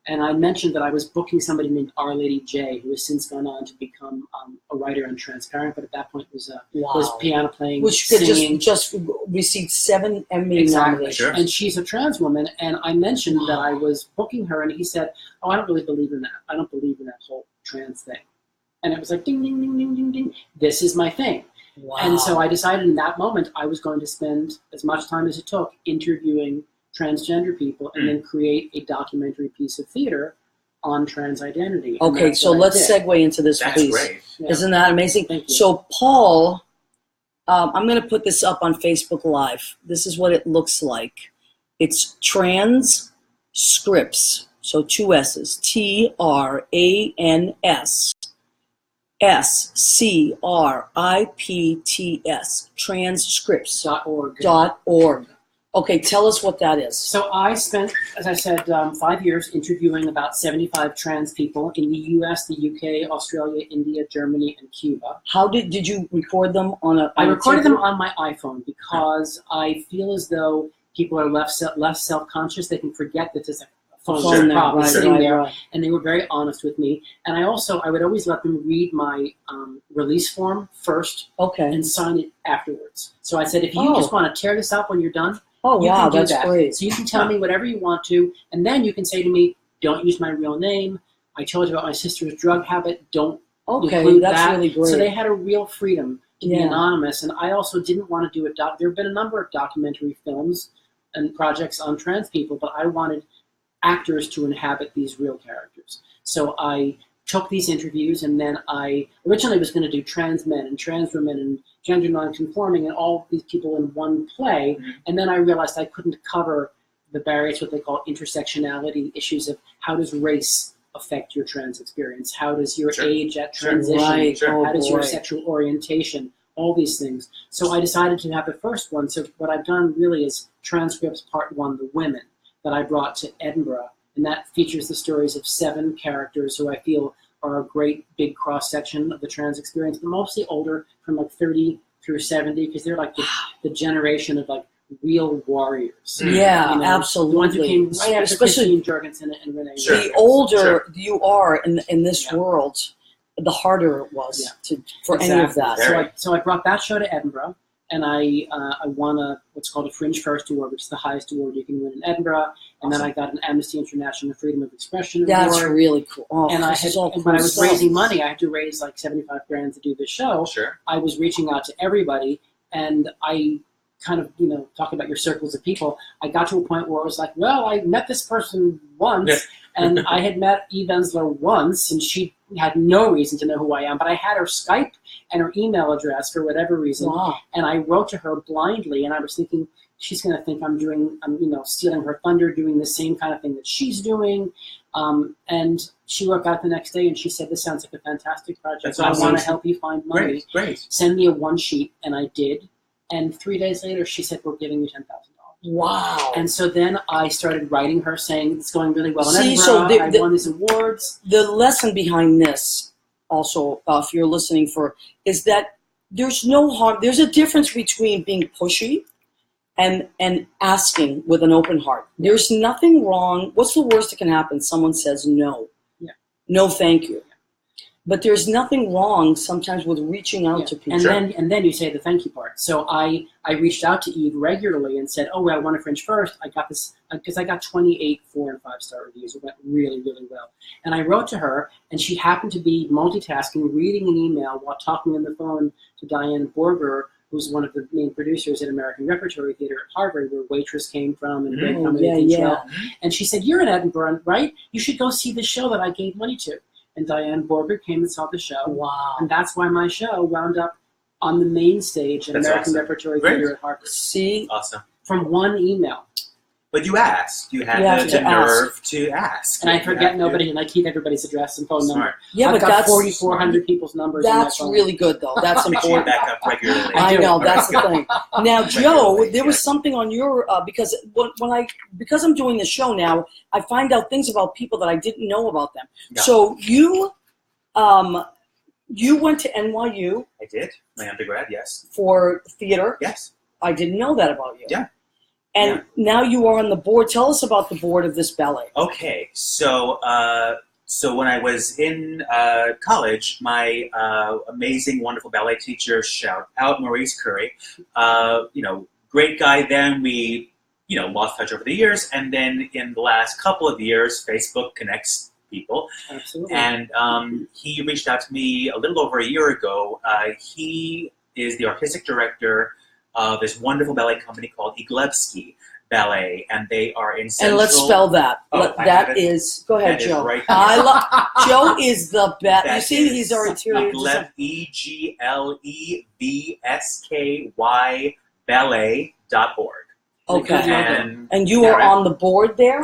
[SPEAKER 3] and I mentioned that I was booking somebody named Our Lady J, who has since gone on to become a writer on Transparent, but at that point was
[SPEAKER 1] Wow.
[SPEAKER 3] piano playing,
[SPEAKER 1] Which could
[SPEAKER 3] singing.
[SPEAKER 1] just received 7 Emmy
[SPEAKER 3] Exactly.
[SPEAKER 1] nominations.
[SPEAKER 2] Sure.
[SPEAKER 3] And she's a trans woman, and I mentioned that
[SPEAKER 1] Wow.
[SPEAKER 3] I was booking her, and he said, "Oh, I don't really believe in that. I don't believe in that whole trans thing." And it was like, ding, ding, ding, ding, ding, ding. This is my thing.
[SPEAKER 1] Wow.
[SPEAKER 3] And so I decided in that moment I was going to spend as much time as it took interviewing transgender people and then create a documentary piece of theater on trans identity. And
[SPEAKER 1] Okay,
[SPEAKER 3] that's
[SPEAKER 1] so
[SPEAKER 3] what I
[SPEAKER 1] let's
[SPEAKER 3] did.
[SPEAKER 1] segue into this,
[SPEAKER 2] That's
[SPEAKER 1] please.
[SPEAKER 2] great.
[SPEAKER 3] Yeah.
[SPEAKER 1] Isn't that amazing?
[SPEAKER 3] Thank you.
[SPEAKER 1] So, Paul, I'm going to put this up on Facebook Live. This is what it looks like. It's trans scripts. So 2 S's. TRANSSCRIPTS. Transcripts.org. Okay, tell us what that is.
[SPEAKER 3] So I spent, as I said, 5 years interviewing about 75 trans people in the U.S., the U.K., Australia, India, Germany, and Cuba.
[SPEAKER 1] How did you record them on a?
[SPEAKER 3] I recorded them on my iPhone because I feel as though people are less self-conscious. They can forget that there's a phone
[SPEAKER 2] Sure.
[SPEAKER 3] prop
[SPEAKER 1] Right,
[SPEAKER 3] sitting
[SPEAKER 1] right,
[SPEAKER 3] there,
[SPEAKER 1] right.
[SPEAKER 3] and they were very honest with me. And I would always let them read my release form first
[SPEAKER 1] Okay.
[SPEAKER 3] and sign it afterwards. So I said, if you just want to tear this up when you're done,
[SPEAKER 1] Oh,
[SPEAKER 3] you
[SPEAKER 1] wow,
[SPEAKER 3] can do
[SPEAKER 1] that's
[SPEAKER 3] that.
[SPEAKER 1] great.
[SPEAKER 3] So you can tell me whatever you want to, and then you can say to me, don't use my real name. I told you about my sister's drug habit. Don't
[SPEAKER 1] Okay,
[SPEAKER 3] include
[SPEAKER 1] that's
[SPEAKER 3] that.
[SPEAKER 1] really great.
[SPEAKER 3] So they had a real freedom to be
[SPEAKER 1] Yeah.
[SPEAKER 3] anonymous. And I also didn't want to do there have been a number of documentary films and projects on trans people, but I wanted actors to inhabit these real characters. So I took these interviews, and then I originally was going to do trans men and trans women and gender nonconforming and all these people in one play.
[SPEAKER 2] Mhm.
[SPEAKER 3] And then I realized I couldn't cover the barriers, what they call intersectionality, issues of how does race affect your trans experience? How does your
[SPEAKER 2] Sure.
[SPEAKER 3] age at
[SPEAKER 2] Sure.
[SPEAKER 3] transition?
[SPEAKER 1] Right.
[SPEAKER 2] Sure.
[SPEAKER 1] Oh,
[SPEAKER 3] How does your
[SPEAKER 1] boy.
[SPEAKER 3] sexual orientation? All these things. So I decided to have the first one. So what I've done really is Transcripts Part 1, The Women, that I brought to Edinburgh. And that features the stories of 7 characters who I feel are a great big cross-section of the trans experience, but mostly older, from like 30 through 70, because they're like the generation of like real warriors.
[SPEAKER 1] Yeah,
[SPEAKER 3] You know,
[SPEAKER 1] absolutely.
[SPEAKER 3] The ones who came right after
[SPEAKER 1] Especially
[SPEAKER 3] Christine Jorgensen and Renee.
[SPEAKER 2] Sure.
[SPEAKER 1] the older
[SPEAKER 2] Sure.
[SPEAKER 1] you are in this
[SPEAKER 3] Yeah.
[SPEAKER 1] world, the harder it was
[SPEAKER 3] Yeah.
[SPEAKER 1] for any of that.
[SPEAKER 2] Very.
[SPEAKER 3] So I brought that show to Edinburgh, and I won what's called a Fringe First Award, which is the highest award you can win in Edinburgh. And then I got an Amnesty International Freedom of Expression
[SPEAKER 1] That's
[SPEAKER 3] Award.
[SPEAKER 1] really cool. Oh,
[SPEAKER 3] And
[SPEAKER 1] this is all cool
[SPEAKER 3] when I was
[SPEAKER 1] stuff.
[SPEAKER 3] raising money, I had to raise like 75 grand to do the show.
[SPEAKER 2] Sure.
[SPEAKER 3] I was reaching out to everybody, and I kind of, talk about your circles of people. I got to a point where I was like, well, I met this person once,
[SPEAKER 2] Yeah.
[SPEAKER 3] and I had met Eve Ensler once, and she had no reason to know who I am, but I had her Skype and her email address for whatever reason,
[SPEAKER 1] Wow.
[SPEAKER 3] and I wrote to her blindly, and I was thinking, she's going to think I'm stealing her thunder, doing the same kind of thing that she's doing. And she wrote back the next day, and she said, this sounds like a fantastic project.
[SPEAKER 2] That's
[SPEAKER 3] So
[SPEAKER 2] awesome.
[SPEAKER 3] I want to help you find money.
[SPEAKER 2] Great.
[SPEAKER 3] Send me a one sheet, and I did. And 3 days later, she said, we're giving you $10,000.
[SPEAKER 1] Wow.
[SPEAKER 3] And so then I started writing her saying, it's going really well in
[SPEAKER 1] See,
[SPEAKER 3] Edinburgh.
[SPEAKER 1] so
[SPEAKER 3] I won these awards.
[SPEAKER 1] The lesson behind this, also, if you're listening is that there's no harm. There's a difference between being pushy and asking with an open heart. There's nothing wrong. What's the worst that can happen? Someone says no.
[SPEAKER 3] Yeah.
[SPEAKER 1] No, thank you. But there's nothing wrong sometimes with reaching out to people.
[SPEAKER 3] And
[SPEAKER 2] Sure.
[SPEAKER 3] then you say the thank you part. So I reached out to Eve regularly and said, I won a Fringe First. I got this because I got 28 4- and 5-star reviews. It went really, really well. And I wrote to her, and she happened to be multitasking, reading an email while talking on the phone to Diane Borger, who's one of the main producers at American Repertory Theater at Harvard, where Waitress came from and Great Comedy
[SPEAKER 1] yeah,
[SPEAKER 3] Things
[SPEAKER 1] yeah.
[SPEAKER 3] Well. And she said, you're in Edinburgh, right? You should go see the show that I gave money to. And Diane Borger came and saw the show.
[SPEAKER 1] Wow.
[SPEAKER 3] And that's why my show wound up on the main stage at
[SPEAKER 2] That's
[SPEAKER 3] American
[SPEAKER 2] awesome.
[SPEAKER 3] Repertory
[SPEAKER 2] Great.
[SPEAKER 3] Theater at Harvard.
[SPEAKER 1] See?
[SPEAKER 2] Awesome.
[SPEAKER 3] From one email.
[SPEAKER 2] But you asked. You had
[SPEAKER 1] You have
[SPEAKER 2] the
[SPEAKER 1] to
[SPEAKER 2] nerve to ask.
[SPEAKER 3] And I
[SPEAKER 2] You
[SPEAKER 3] forget
[SPEAKER 2] have
[SPEAKER 3] nobody, and I keep everybody's address and phone
[SPEAKER 2] to.
[SPEAKER 3] number.
[SPEAKER 2] Smart.
[SPEAKER 1] Yeah,
[SPEAKER 3] I've
[SPEAKER 1] but
[SPEAKER 3] got
[SPEAKER 1] that's
[SPEAKER 3] 4,400 people's numbers in my
[SPEAKER 1] That's
[SPEAKER 3] phone.
[SPEAKER 1] really good, though. That's
[SPEAKER 2] Reaching
[SPEAKER 1] important.
[SPEAKER 2] back up regularly.
[SPEAKER 1] I
[SPEAKER 3] do.
[SPEAKER 1] know, that's the thing. Now, Joe,
[SPEAKER 2] Regularly,
[SPEAKER 1] there was
[SPEAKER 2] yes.
[SPEAKER 1] something on your because because I'm doing the show now, I find out things about people that I didn't know about them.
[SPEAKER 2] Yeah.
[SPEAKER 1] So you went to NYU
[SPEAKER 2] I did. My undergrad, yes.
[SPEAKER 1] for theater.
[SPEAKER 2] Yes.
[SPEAKER 1] I didn't know that about you.
[SPEAKER 2] Yeah.
[SPEAKER 1] And now you are on the board. Tell us about the board of this ballet.
[SPEAKER 2] Okay, so So when I was in college, my amazing, wonderful ballet teacher, shout out Maurice Curry, great guy then. We, lost touch over the years. And then in the last couple of years, Facebook connects people.
[SPEAKER 3] Absolutely.
[SPEAKER 2] And he reached out to me a little over a year ago. He is the artistic director of this wonderful ballet company called Iglebski Ballet, and they are in Central.
[SPEAKER 1] And let's spell that.
[SPEAKER 2] Oh,
[SPEAKER 1] that is. Go ahead,
[SPEAKER 2] that
[SPEAKER 1] Joe.
[SPEAKER 2] Is right
[SPEAKER 1] Joe is the best. You see, he's our interior designer.
[SPEAKER 2] EGLEBSKY ballet.org.
[SPEAKER 1] Okay. And you
[SPEAKER 2] Karen,
[SPEAKER 1] are on the board there?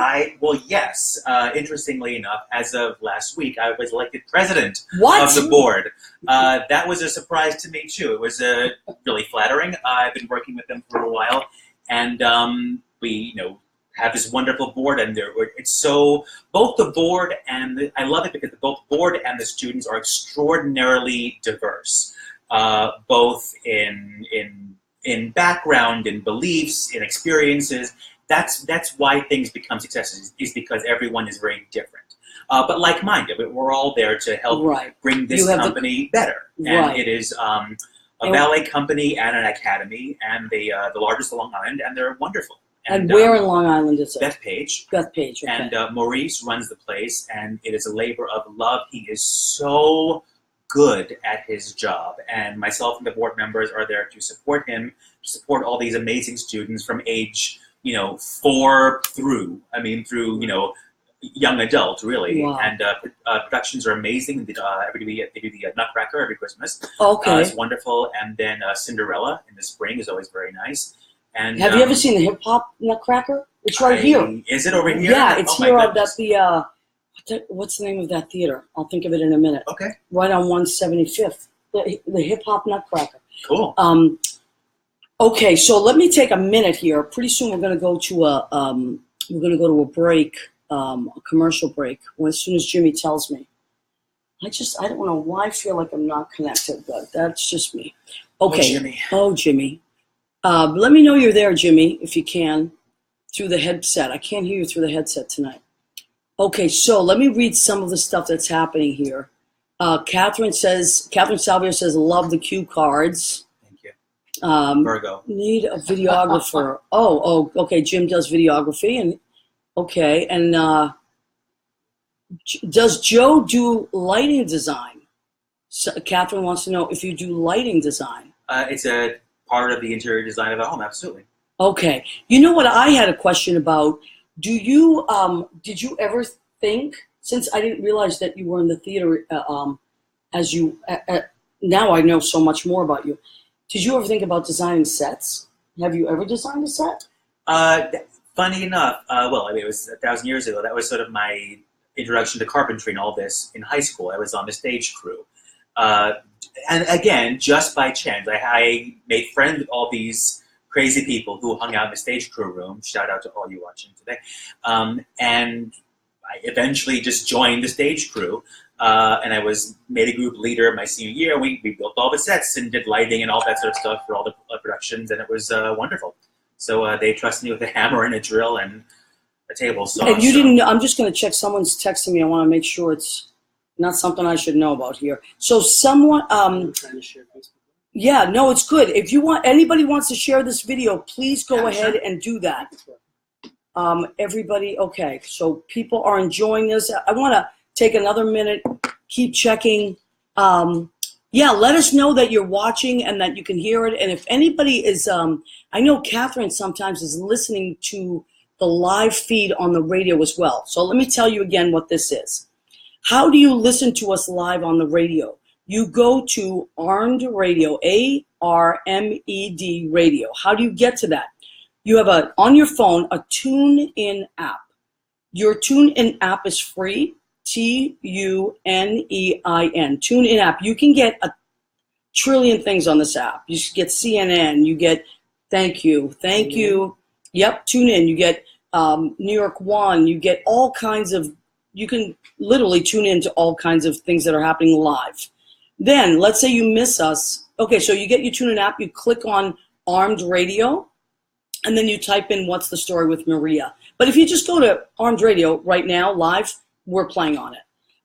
[SPEAKER 2] Yes. Interestingly enough, as of last week, I was elected president
[SPEAKER 1] What?
[SPEAKER 2] of the board. That was a surprise to me, too. It was really flattering. I've been working with them for a while, and we, have this wonderful board, and it's so, both the board and, I love it because both the board and the students are extraordinarily diverse, both in background, in beliefs, in experiences. That's why things become successes, is because everyone is very different. But like-minded. We're all there to help bring this company better. And it is a ballet company and an academy, and the largest in Long Island, and they're wonderful.
[SPEAKER 1] And where in Long Island is it?
[SPEAKER 2] Bethpage.
[SPEAKER 1] Bethpage, okay.
[SPEAKER 2] And Maurice runs the place, and it is a labor of love. He is so good at his job, and myself and the board members are there to support him, to support all these amazing students from age 4 through young adult, really.
[SPEAKER 1] Wow.
[SPEAKER 2] And productions are amazing. They do the Nutcracker every Christmas.
[SPEAKER 1] Okay.
[SPEAKER 2] It's wonderful. And then Cinderella in the spring is always very nice. And
[SPEAKER 1] have you ever seen the hip hop Nutcracker? It's right here.
[SPEAKER 2] Is it over here?
[SPEAKER 1] Yeah, it's here at what's the name of that theater? I'll think of it in a minute.
[SPEAKER 2] Okay.
[SPEAKER 1] Right on 175th, the hip hop Nutcracker.
[SPEAKER 2] Cool.
[SPEAKER 1] Okay, so let me take a minute here. Pretty soon we're going to go to a break, a commercial break. As soon as Jimmy tells me. I don't know why I feel like I'm not connected, but that's just me. Okay. Oh, Jimmy. Let me know you're there, Jimmy, if you can, through the headset. I can't hear you through the headset tonight. Okay, so let me read some of the stuff that's happening here. Catherine Salvio says, love the cue cards.
[SPEAKER 2] Thank you.
[SPEAKER 1] Virgo. Need a videographer. Okay, Jim does videography. And does Joe do lighting design? So, Catherine wants to know if you do lighting design.
[SPEAKER 2] It's a part of the interior design of the home, absolutely. Okay.
[SPEAKER 1] You know what I had a question about? Did you ever think, since I didn't realize that you were in the theater now I know so much more about you. Did you ever think about designing sets? Have you ever designed a set?
[SPEAKER 2] Funny enough, it was 1,000 years ago. That was sort of my introduction to carpentry and all this in high school. I was on the stage crew. And again, just by chance, I made friends with all these crazy people who hung out in the stage crew room. Shout out to all you watching today. And I eventually just joined the stage crew. And I made a group leader my senior year. We built all the sets and did lighting and all that sort of stuff for all the productions, and it was wonderful. So they trusted me with a hammer and a drill and a table saw.
[SPEAKER 1] And you didn't. I'm just going to check. Someone's texting me. I want to make sure it's not something I should know about here. So someone.
[SPEAKER 3] I'm trying to share Facebook.
[SPEAKER 1] Yeah, no, it's good. If anybody wants to share this video, please go ahead and do that. Everybody, okay. So people are enjoying this. I want to take another minute. Keep checking. Let us know that you're watching and that you can hear it. And if anybody is, I know Catherine sometimes is listening to the live feed on the radio as well. So let me tell you again what this is. How do you listen to us live on the radio? You go to Armed Radio, ARMED Radio. How do you get to that? You have on your phone a TuneIn app. Your TuneIn app is free. TUNEIN, TuneIn app. You can get a trillion things on this app. You get CNN. You get thank you. Yep, tune in. You get New York One. You get all kinds of. You can literally tune in to all kinds of things that are happening live. Then let's say you miss us. Okay, so you get your TuneIn app. You click on Armed Radio, and then you type in "What's the Story with Maria." But if you just go to Armed Radio right now, live, we're playing on it.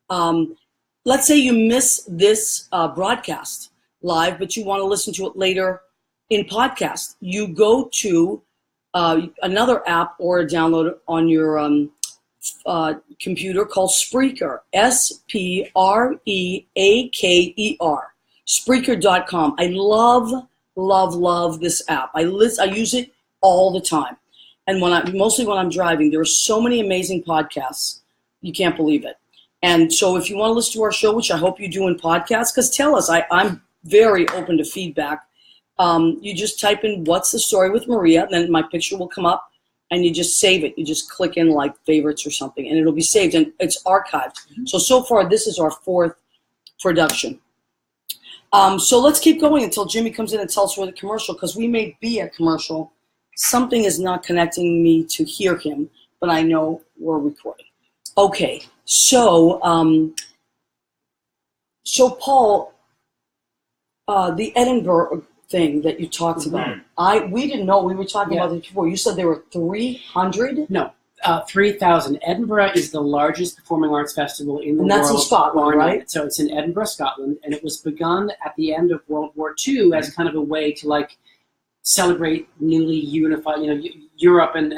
[SPEAKER 1] Let's say you miss this broadcast live, but you want to listen to it later in podcast. You go to another app or download it on your computer called Spreaker, Spreaker, Spreaker.com. I love this app. I use it all the time. And mostly when I'm driving, there are so many amazing podcasts. You can't believe it. And so if you want to listen to our show, which I hope you do in podcasts, because tell us, I'm very open to feedback. You just type in "What's the Story with Maria," then my picture will come up, and you just save it. You just click in like favorites or something, and it'll be saved, and it's archived. Mm-hmm. So far, this is our 4th production. So let's keep going until Jimmy comes in and tells us where the commercial, because we may be a commercial. Something is not connecting me to hear him, but I know we're recording. Okay, so Paul, the Edinburgh thing that you talked about, we didn't know. We were talking about this before. You said there were 300?
[SPEAKER 3] No, 3,000. Edinburgh is the largest performing arts festival in the world.
[SPEAKER 1] And that's in Scotland, right?
[SPEAKER 3] So it's in Edinburgh, Scotland, and it was begun at the end of World War II as kind of a way to celebrate newly unified, Europe and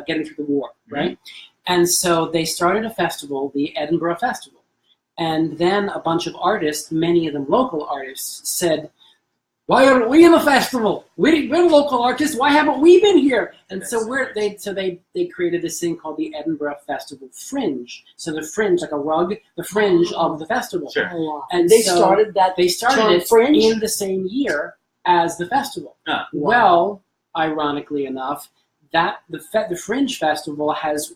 [SPEAKER 3] getting through the war, right? And so they started a festival, the Edinburgh Festival. And then a bunch of artists, many of them local artists, said, "Why aren't we in the festival? We're local artists. Why haven't we been here?" And they created this thing called the Edinburgh Festival Fringe. So the fringe, like a rug, the fringe of the festival.
[SPEAKER 1] Sure. And they started
[SPEAKER 3] it
[SPEAKER 1] fringe
[SPEAKER 3] in the same year as the festival. Well, ironically enough, the Fringe Festival has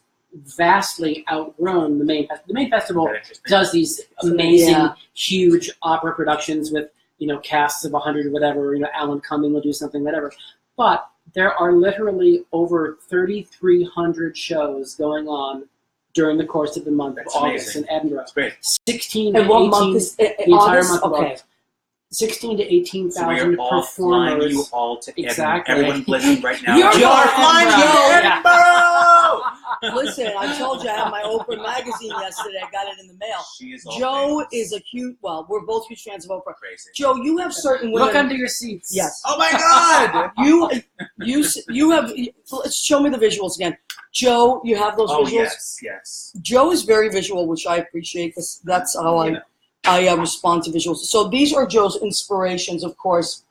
[SPEAKER 3] vastly outgrown the main festival. The main festival does these amazing, huge opera productions with casts of 100 or whatever. Alan Cumming will do something, whatever. But there are literally over 3,300 shows going on during the course of the month of August in Edinburgh.
[SPEAKER 2] That's great.
[SPEAKER 3] 16 to
[SPEAKER 1] and what
[SPEAKER 3] 18,
[SPEAKER 1] month is
[SPEAKER 3] the entire
[SPEAKER 1] August?
[SPEAKER 3] month of
[SPEAKER 1] Okay.
[SPEAKER 3] August. 16 to 18,000
[SPEAKER 2] so all flying
[SPEAKER 3] performers.
[SPEAKER 2] you all to
[SPEAKER 3] Exactly.
[SPEAKER 2] Everyone listening right now.
[SPEAKER 3] You're
[SPEAKER 2] flying you to Edinburgh!
[SPEAKER 1] Listen, I told you I had my Oprah magazine yesterday. I got it in the mail.
[SPEAKER 2] She is all
[SPEAKER 1] Joe
[SPEAKER 2] famous.
[SPEAKER 1] is a huge. Well, we're both huge fans of Oprah.
[SPEAKER 2] Crazy.
[SPEAKER 1] Joe, you have certain women.
[SPEAKER 3] Look under your seats.
[SPEAKER 1] Yes.
[SPEAKER 2] Oh my God!
[SPEAKER 1] You have. Let's show me the visuals again. Joe, you have those visuals.
[SPEAKER 2] Yes.
[SPEAKER 1] Joe is very visual, which I appreciate because that's how I respond to visuals. So these are Joe's inspirations, of course,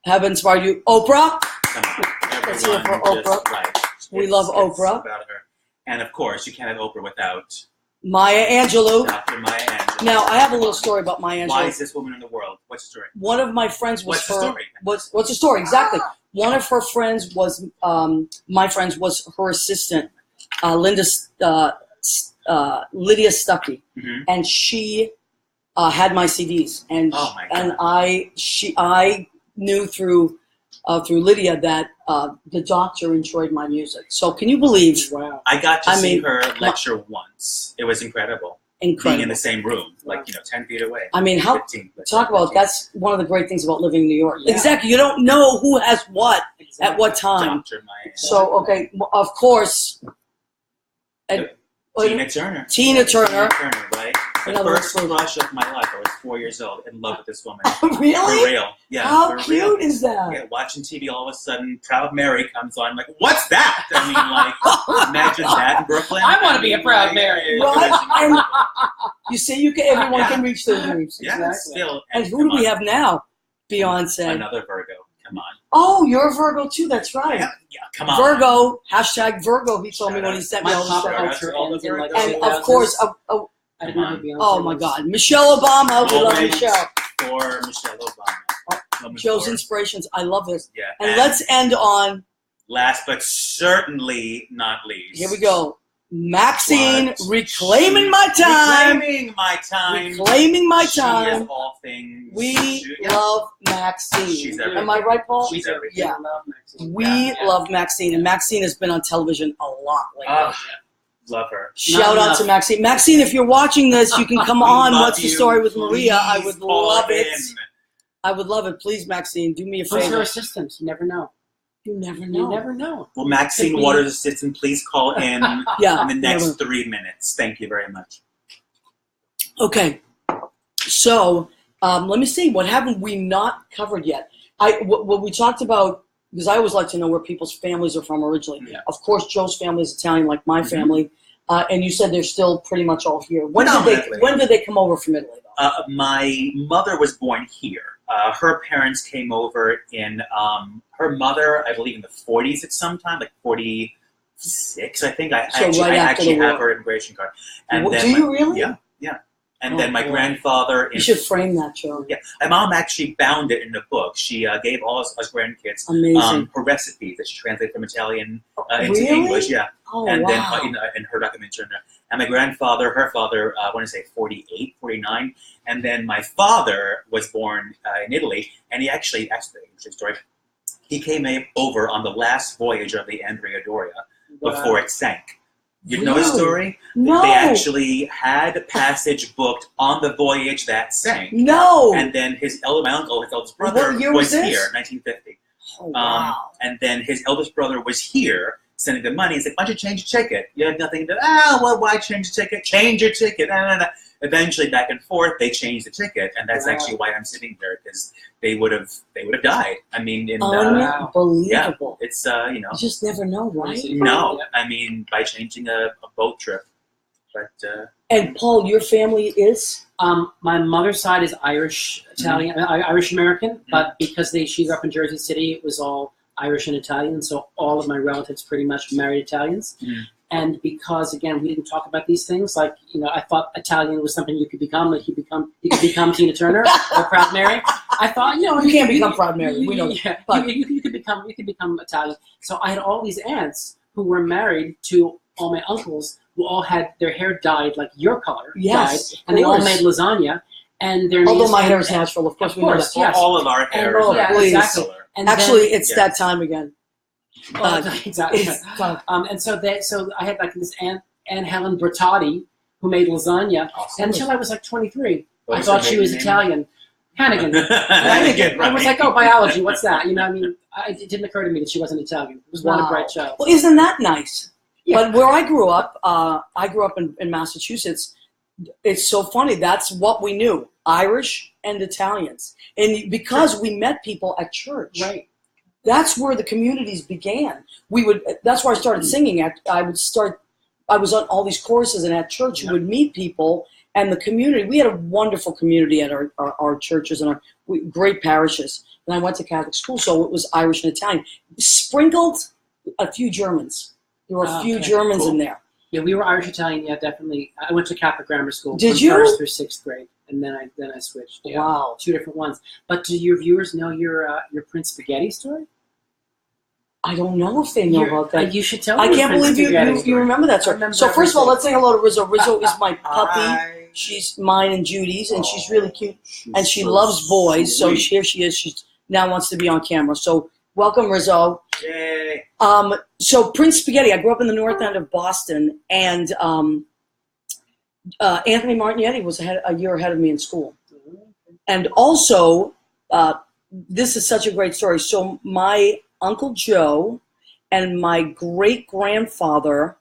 [SPEAKER 1] have inspired you. Oprah.
[SPEAKER 2] Come on.
[SPEAKER 1] Let's hear it for Oprah.
[SPEAKER 2] Right.
[SPEAKER 1] We love Oprah.
[SPEAKER 2] It's about her. And of course, you can't have Oprah without
[SPEAKER 1] Maya Angelou.
[SPEAKER 2] Dr. Maya Angelou.
[SPEAKER 1] Now, I have a little story about Maya Angelou.
[SPEAKER 2] Why is this woman in the world? What's the story?
[SPEAKER 1] One of my friends was
[SPEAKER 2] What's the story?
[SPEAKER 1] What's the story? Exactly. One of her friends was my friends was her assistant, Lydia Stuckey, and she had my CDs, and I knew through Lydia that the doctor enjoyed my music. So can you believe?
[SPEAKER 3] Wow.
[SPEAKER 2] I got to see her lecture once. It was incredible. Being in the same room, 10 feet away.
[SPEAKER 1] I mean, 15, talk about that's one of the great things about living in New York. Yeah. Exactly. You don't know who has what at what time. So, okay, of course.
[SPEAKER 2] Tina Turner.
[SPEAKER 1] Tina Turner,
[SPEAKER 2] right? The first crush of my life. I was 4 years old, in love with this woman.
[SPEAKER 1] Really?
[SPEAKER 2] For real. Yeah.
[SPEAKER 1] How cute is that?
[SPEAKER 2] Yeah, watching TV, all of a sudden, Proud Mary comes on. I'm like, what's that? I mean, imagine that in Brooklyn.
[SPEAKER 3] I want to be a Proud Mary.
[SPEAKER 1] Right? You see, everyone can reach their dreams.
[SPEAKER 2] Yeah,
[SPEAKER 1] exactly.
[SPEAKER 2] Still.
[SPEAKER 1] And who do we have now? Beyonce.
[SPEAKER 2] Another Virgo. Come on.
[SPEAKER 1] Oh, you're a Virgo too. That's right.
[SPEAKER 2] Yeah, come on.
[SPEAKER 1] Virgo. #Virgo. He told me when he sent me all the stuff. And of course, oh my God, Michelle Obama. We love Michelle.
[SPEAKER 2] For Michelle Obama.
[SPEAKER 1] Joe's inspirations. I love this.
[SPEAKER 2] Yeah.
[SPEAKER 1] And let's end on.
[SPEAKER 2] Last but certainly not least.
[SPEAKER 1] Here we go. Maxine, reclaiming my time.
[SPEAKER 2] Reclaiming my time.
[SPEAKER 1] Reclaiming my time.
[SPEAKER 2] She is all things.
[SPEAKER 1] We love Maxine.
[SPEAKER 2] She's everything.
[SPEAKER 1] Am I right, Paul?
[SPEAKER 2] She's everything.
[SPEAKER 1] Yeah. We love Maxine, and Maxine has been on television a lot lately.
[SPEAKER 2] Love her.
[SPEAKER 1] Shout out to Maxine. Maxine, if you're watching this, you can come on. What's the Story with Maria? I would love it. I would love it. Please, Maxine, do me a favor.
[SPEAKER 3] Who's her assistant? You never know.
[SPEAKER 1] You never know.
[SPEAKER 3] You never know.
[SPEAKER 2] Will Maxine Waters' assistant please call in in the next 3 minutes? Thank you very much.
[SPEAKER 1] Okay. So let me see. What haven't we not covered yet? What we talked about, because I always like to know where people's families are from originally.
[SPEAKER 3] Yeah.
[SPEAKER 1] Of course, Joe's family is Italian, like my family. And you said they're still pretty much all here. When did they come over from Italy, though?
[SPEAKER 2] My mother was born here. Her parents came over in, her mother, I believe, in the 40s at some time, like 46, I think. I actually have her immigration card. And
[SPEAKER 1] Do you really?
[SPEAKER 2] Yeah. And then my grandfather...
[SPEAKER 1] You should frame that, Joe.
[SPEAKER 2] Yeah. My mom actually bound it in a book. She gave all us grandkids her recipes that she translated from Italian into English. Yeah.
[SPEAKER 1] Oh,
[SPEAKER 2] and
[SPEAKER 1] wow.
[SPEAKER 2] then in her documentary. And my grandfather, her father, I want to say 48, 49. And then my father was born in Italy. And he actually, interesting story, he came over on the last voyage of the Andrea Doria before it sank. You know the story?
[SPEAKER 1] No.
[SPEAKER 2] They actually had passage booked on the voyage that sank.
[SPEAKER 1] No.
[SPEAKER 2] And then my uncle, his eldest brother, was here, 1950.
[SPEAKER 1] Oh, wow.
[SPEAKER 2] And then his eldest brother was here sending the money. He's like, why don't you change your ticket? You have nothing to, well, why change your ticket? Change your ticket. Eventually, back and forth, they changed the ticket. And that's actually why I'm sitting here, because they would have died. I mean,
[SPEAKER 1] Unbelievable.
[SPEAKER 2] Yeah, it's,
[SPEAKER 1] You just never know, right?
[SPEAKER 2] No, I mean, by changing a boat trip. But
[SPEAKER 1] And Paul, your family is?
[SPEAKER 3] My mother's side is Irish Italian, Irish American, but because she grew up in Jersey City, it was all Irish and Italian. So all of my relatives pretty much married Italians. And because, again, we didn't talk about these things, like, I thought Italian was something you could become, like you could become Tina Turner or Proud Mary. I thought,
[SPEAKER 1] you can't become Proud Mary. We know
[SPEAKER 3] that.
[SPEAKER 1] But
[SPEAKER 3] You could become Italian. So I had all these aunts who were married to all my uncles who all had their hair dyed like your color, dyed, and they all made lasagna. And their
[SPEAKER 1] although my hair is natural, of course, we know that.
[SPEAKER 3] Yes.
[SPEAKER 2] All of our hair
[SPEAKER 1] is
[SPEAKER 3] exactly. And
[SPEAKER 1] actually, it's that time again.
[SPEAKER 3] Exactly. And so I had like this Aunt Helen Bertotti who made lasagna until I was like 23. I thought she was Italian. Hannigan.
[SPEAKER 2] Hannigan.
[SPEAKER 3] I was like, oh, biology, what's that? It didn't occur to me that she wasn't Italian. It was not a bright child.
[SPEAKER 1] Well, isn't that nice?
[SPEAKER 3] Yeah.
[SPEAKER 1] But where I grew up in Massachusetts. It's so funny. That's what we knew: Irish and Italians, and because we met people at church.
[SPEAKER 3] Right.
[SPEAKER 1] That's where the communities began. That's where I started singing. I was on all these courses, and at church you would meet people, and the community. We had a wonderful community at our churches and our great parishes. And I went to Catholic school, so it was Irish and Italian. Sprinkled a few Germans. There were a few Germans in there.
[SPEAKER 3] Yeah, we were Irish Italian. Yeah, definitely. I went to Catholic grammar school.
[SPEAKER 1] Did
[SPEAKER 3] from
[SPEAKER 1] you?
[SPEAKER 3] First through sixth grade, and then I switched. Yeah.
[SPEAKER 1] Wow,
[SPEAKER 3] 2 different ones. But do your viewers know your Prince Spaghetti story?
[SPEAKER 1] I don't know if they know about that.
[SPEAKER 3] You should tell
[SPEAKER 1] I
[SPEAKER 3] them.
[SPEAKER 1] can't believe you remember that story. So first of all, let's say hello to Rizzo. Rizzo is my puppy.
[SPEAKER 2] Hi.
[SPEAKER 1] She's mine and Judy's, and she's really cute. And she loves boys, so here she is. She now wants to be on camera. So welcome, Rizzo.
[SPEAKER 2] Yay.
[SPEAKER 1] So Prince Spaghetti, I grew up in the north end of Boston, and Anthony Martignetti was a year ahead of me in school. And also, this is such a great story. So my Uncle Joe and my great-grandfather,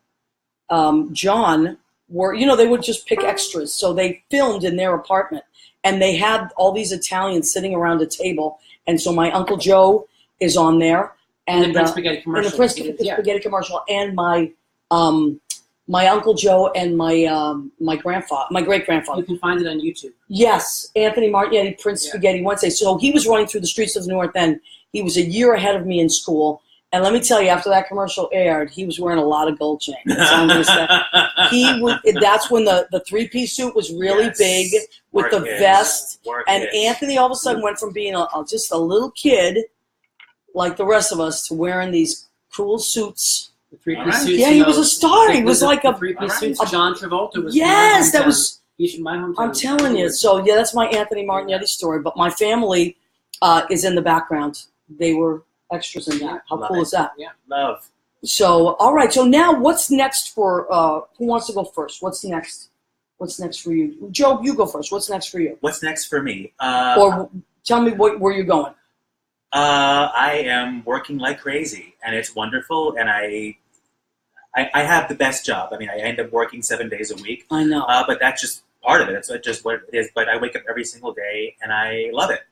[SPEAKER 1] John, they would just pick extras. So they filmed in their apartment, and they had all these Italians sitting around a table. And so my Uncle Joe is on there. And
[SPEAKER 3] the Prince Spaghetti commercial.
[SPEAKER 1] And the Prince Spaghetti commercial. And my Uncle Joe and my great-grandfather.
[SPEAKER 3] You can find it on YouTube.
[SPEAKER 1] Yes, Anthony Martignetti, Prince Spaghetti Wednesday. So he was running through the streets of the North End. He was a year ahead of me in school. And let me tell you, after that commercial aired, he was wearing a lot of gold chains. That's all I'm going to say. That's when the three-piece suit was really big with the vest. And Anthony all of a sudden went from being just a little kid, like the rest of us, to wearing these cool suits.
[SPEAKER 3] The three-piece suits.
[SPEAKER 1] Yeah, he was a star. He was like a
[SPEAKER 3] three-piece suits. John Travolta was.
[SPEAKER 1] Yes, that was.
[SPEAKER 3] He's from my hometown.
[SPEAKER 1] I'm telling you. So yeah, that's my Anthony Martignetti story. But my family is in the background. They were extras in that. How cool is that?
[SPEAKER 3] Yeah,
[SPEAKER 2] love.
[SPEAKER 1] So all right. So now, what's next for? Who wants to go first? What's next? What's next for you, Joe? You go first. What's next for you?
[SPEAKER 2] What's next for me?
[SPEAKER 1] Or tell me where you're going.
[SPEAKER 2] I am working like crazy, and it's wonderful. And I have the best job. I mean, I end up working 7 days a week.
[SPEAKER 1] I know.
[SPEAKER 2] But that's just part of it. It's just what it is. But I wake up every single day, and I love it.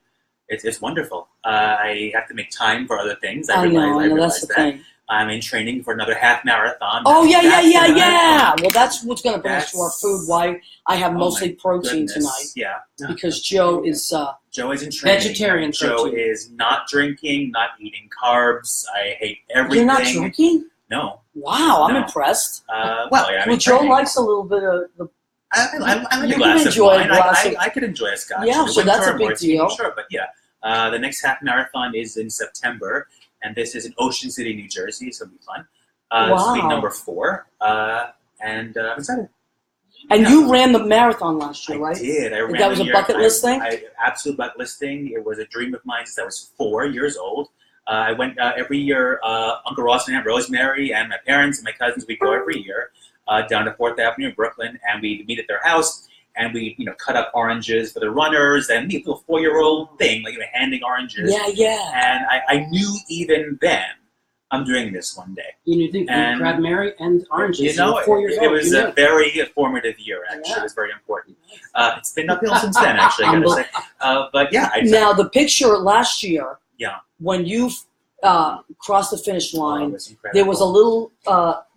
[SPEAKER 2] It's wonderful. I have to make time for other things. I realize
[SPEAKER 1] that's the
[SPEAKER 2] that.
[SPEAKER 1] thing.
[SPEAKER 2] I'm in training for another half marathon.
[SPEAKER 1] Oh, yeah. Well, that's what's going to bring us to our food. Why I have mostly protein tonight.
[SPEAKER 2] Yeah.
[SPEAKER 1] Because Joe is...
[SPEAKER 2] Joe is in training.
[SPEAKER 3] Vegetarian
[SPEAKER 2] Joe
[SPEAKER 3] protein.
[SPEAKER 2] is not drinking, not eating carbs. I hate everything.
[SPEAKER 1] You're not drinking?
[SPEAKER 2] No.
[SPEAKER 1] Wow, I'm
[SPEAKER 2] No.
[SPEAKER 1] impressed.
[SPEAKER 2] Well,
[SPEAKER 1] Joe likes a little bit of the...
[SPEAKER 2] I like
[SPEAKER 1] You
[SPEAKER 2] a glass
[SPEAKER 1] can
[SPEAKER 2] of
[SPEAKER 1] enjoy
[SPEAKER 2] wine.
[SPEAKER 1] a glass of...
[SPEAKER 2] I could enjoy a scotch.
[SPEAKER 1] Yeah, so that's a big deal.
[SPEAKER 2] Sure, but yeah. The next half marathon is in September, and this is in Ocean City, New Jersey. So it'll be fun. This will be number 4, and I'm excited.
[SPEAKER 1] And you ran the marathon last year, right?
[SPEAKER 2] I did. I ran
[SPEAKER 1] that was a bucket list thing?
[SPEAKER 2] Absolute bucket list thing. It was a dream of mine since I was 4 years old. I went every year. Uncle Ross and Aunt Rosemary and my parents and my cousins, we'd go every year down to 4th Avenue in Brooklyn, and we'd meet at their house, and we cut up oranges for the runners, and the little 4-year-old thing, like handing oranges.
[SPEAKER 1] Yeah.
[SPEAKER 2] And I knew even then, I'm doing this one day.
[SPEAKER 3] You think you grab Mary and oranges? 4 years old.
[SPEAKER 2] It was a very formative year, actually. Yeah. It was very important. It's been uphill since then, actually, I gotta say. But yeah.
[SPEAKER 1] Now, the picture last year,
[SPEAKER 2] yeah,
[SPEAKER 1] when you crossed the finish line,
[SPEAKER 2] was
[SPEAKER 1] there was a little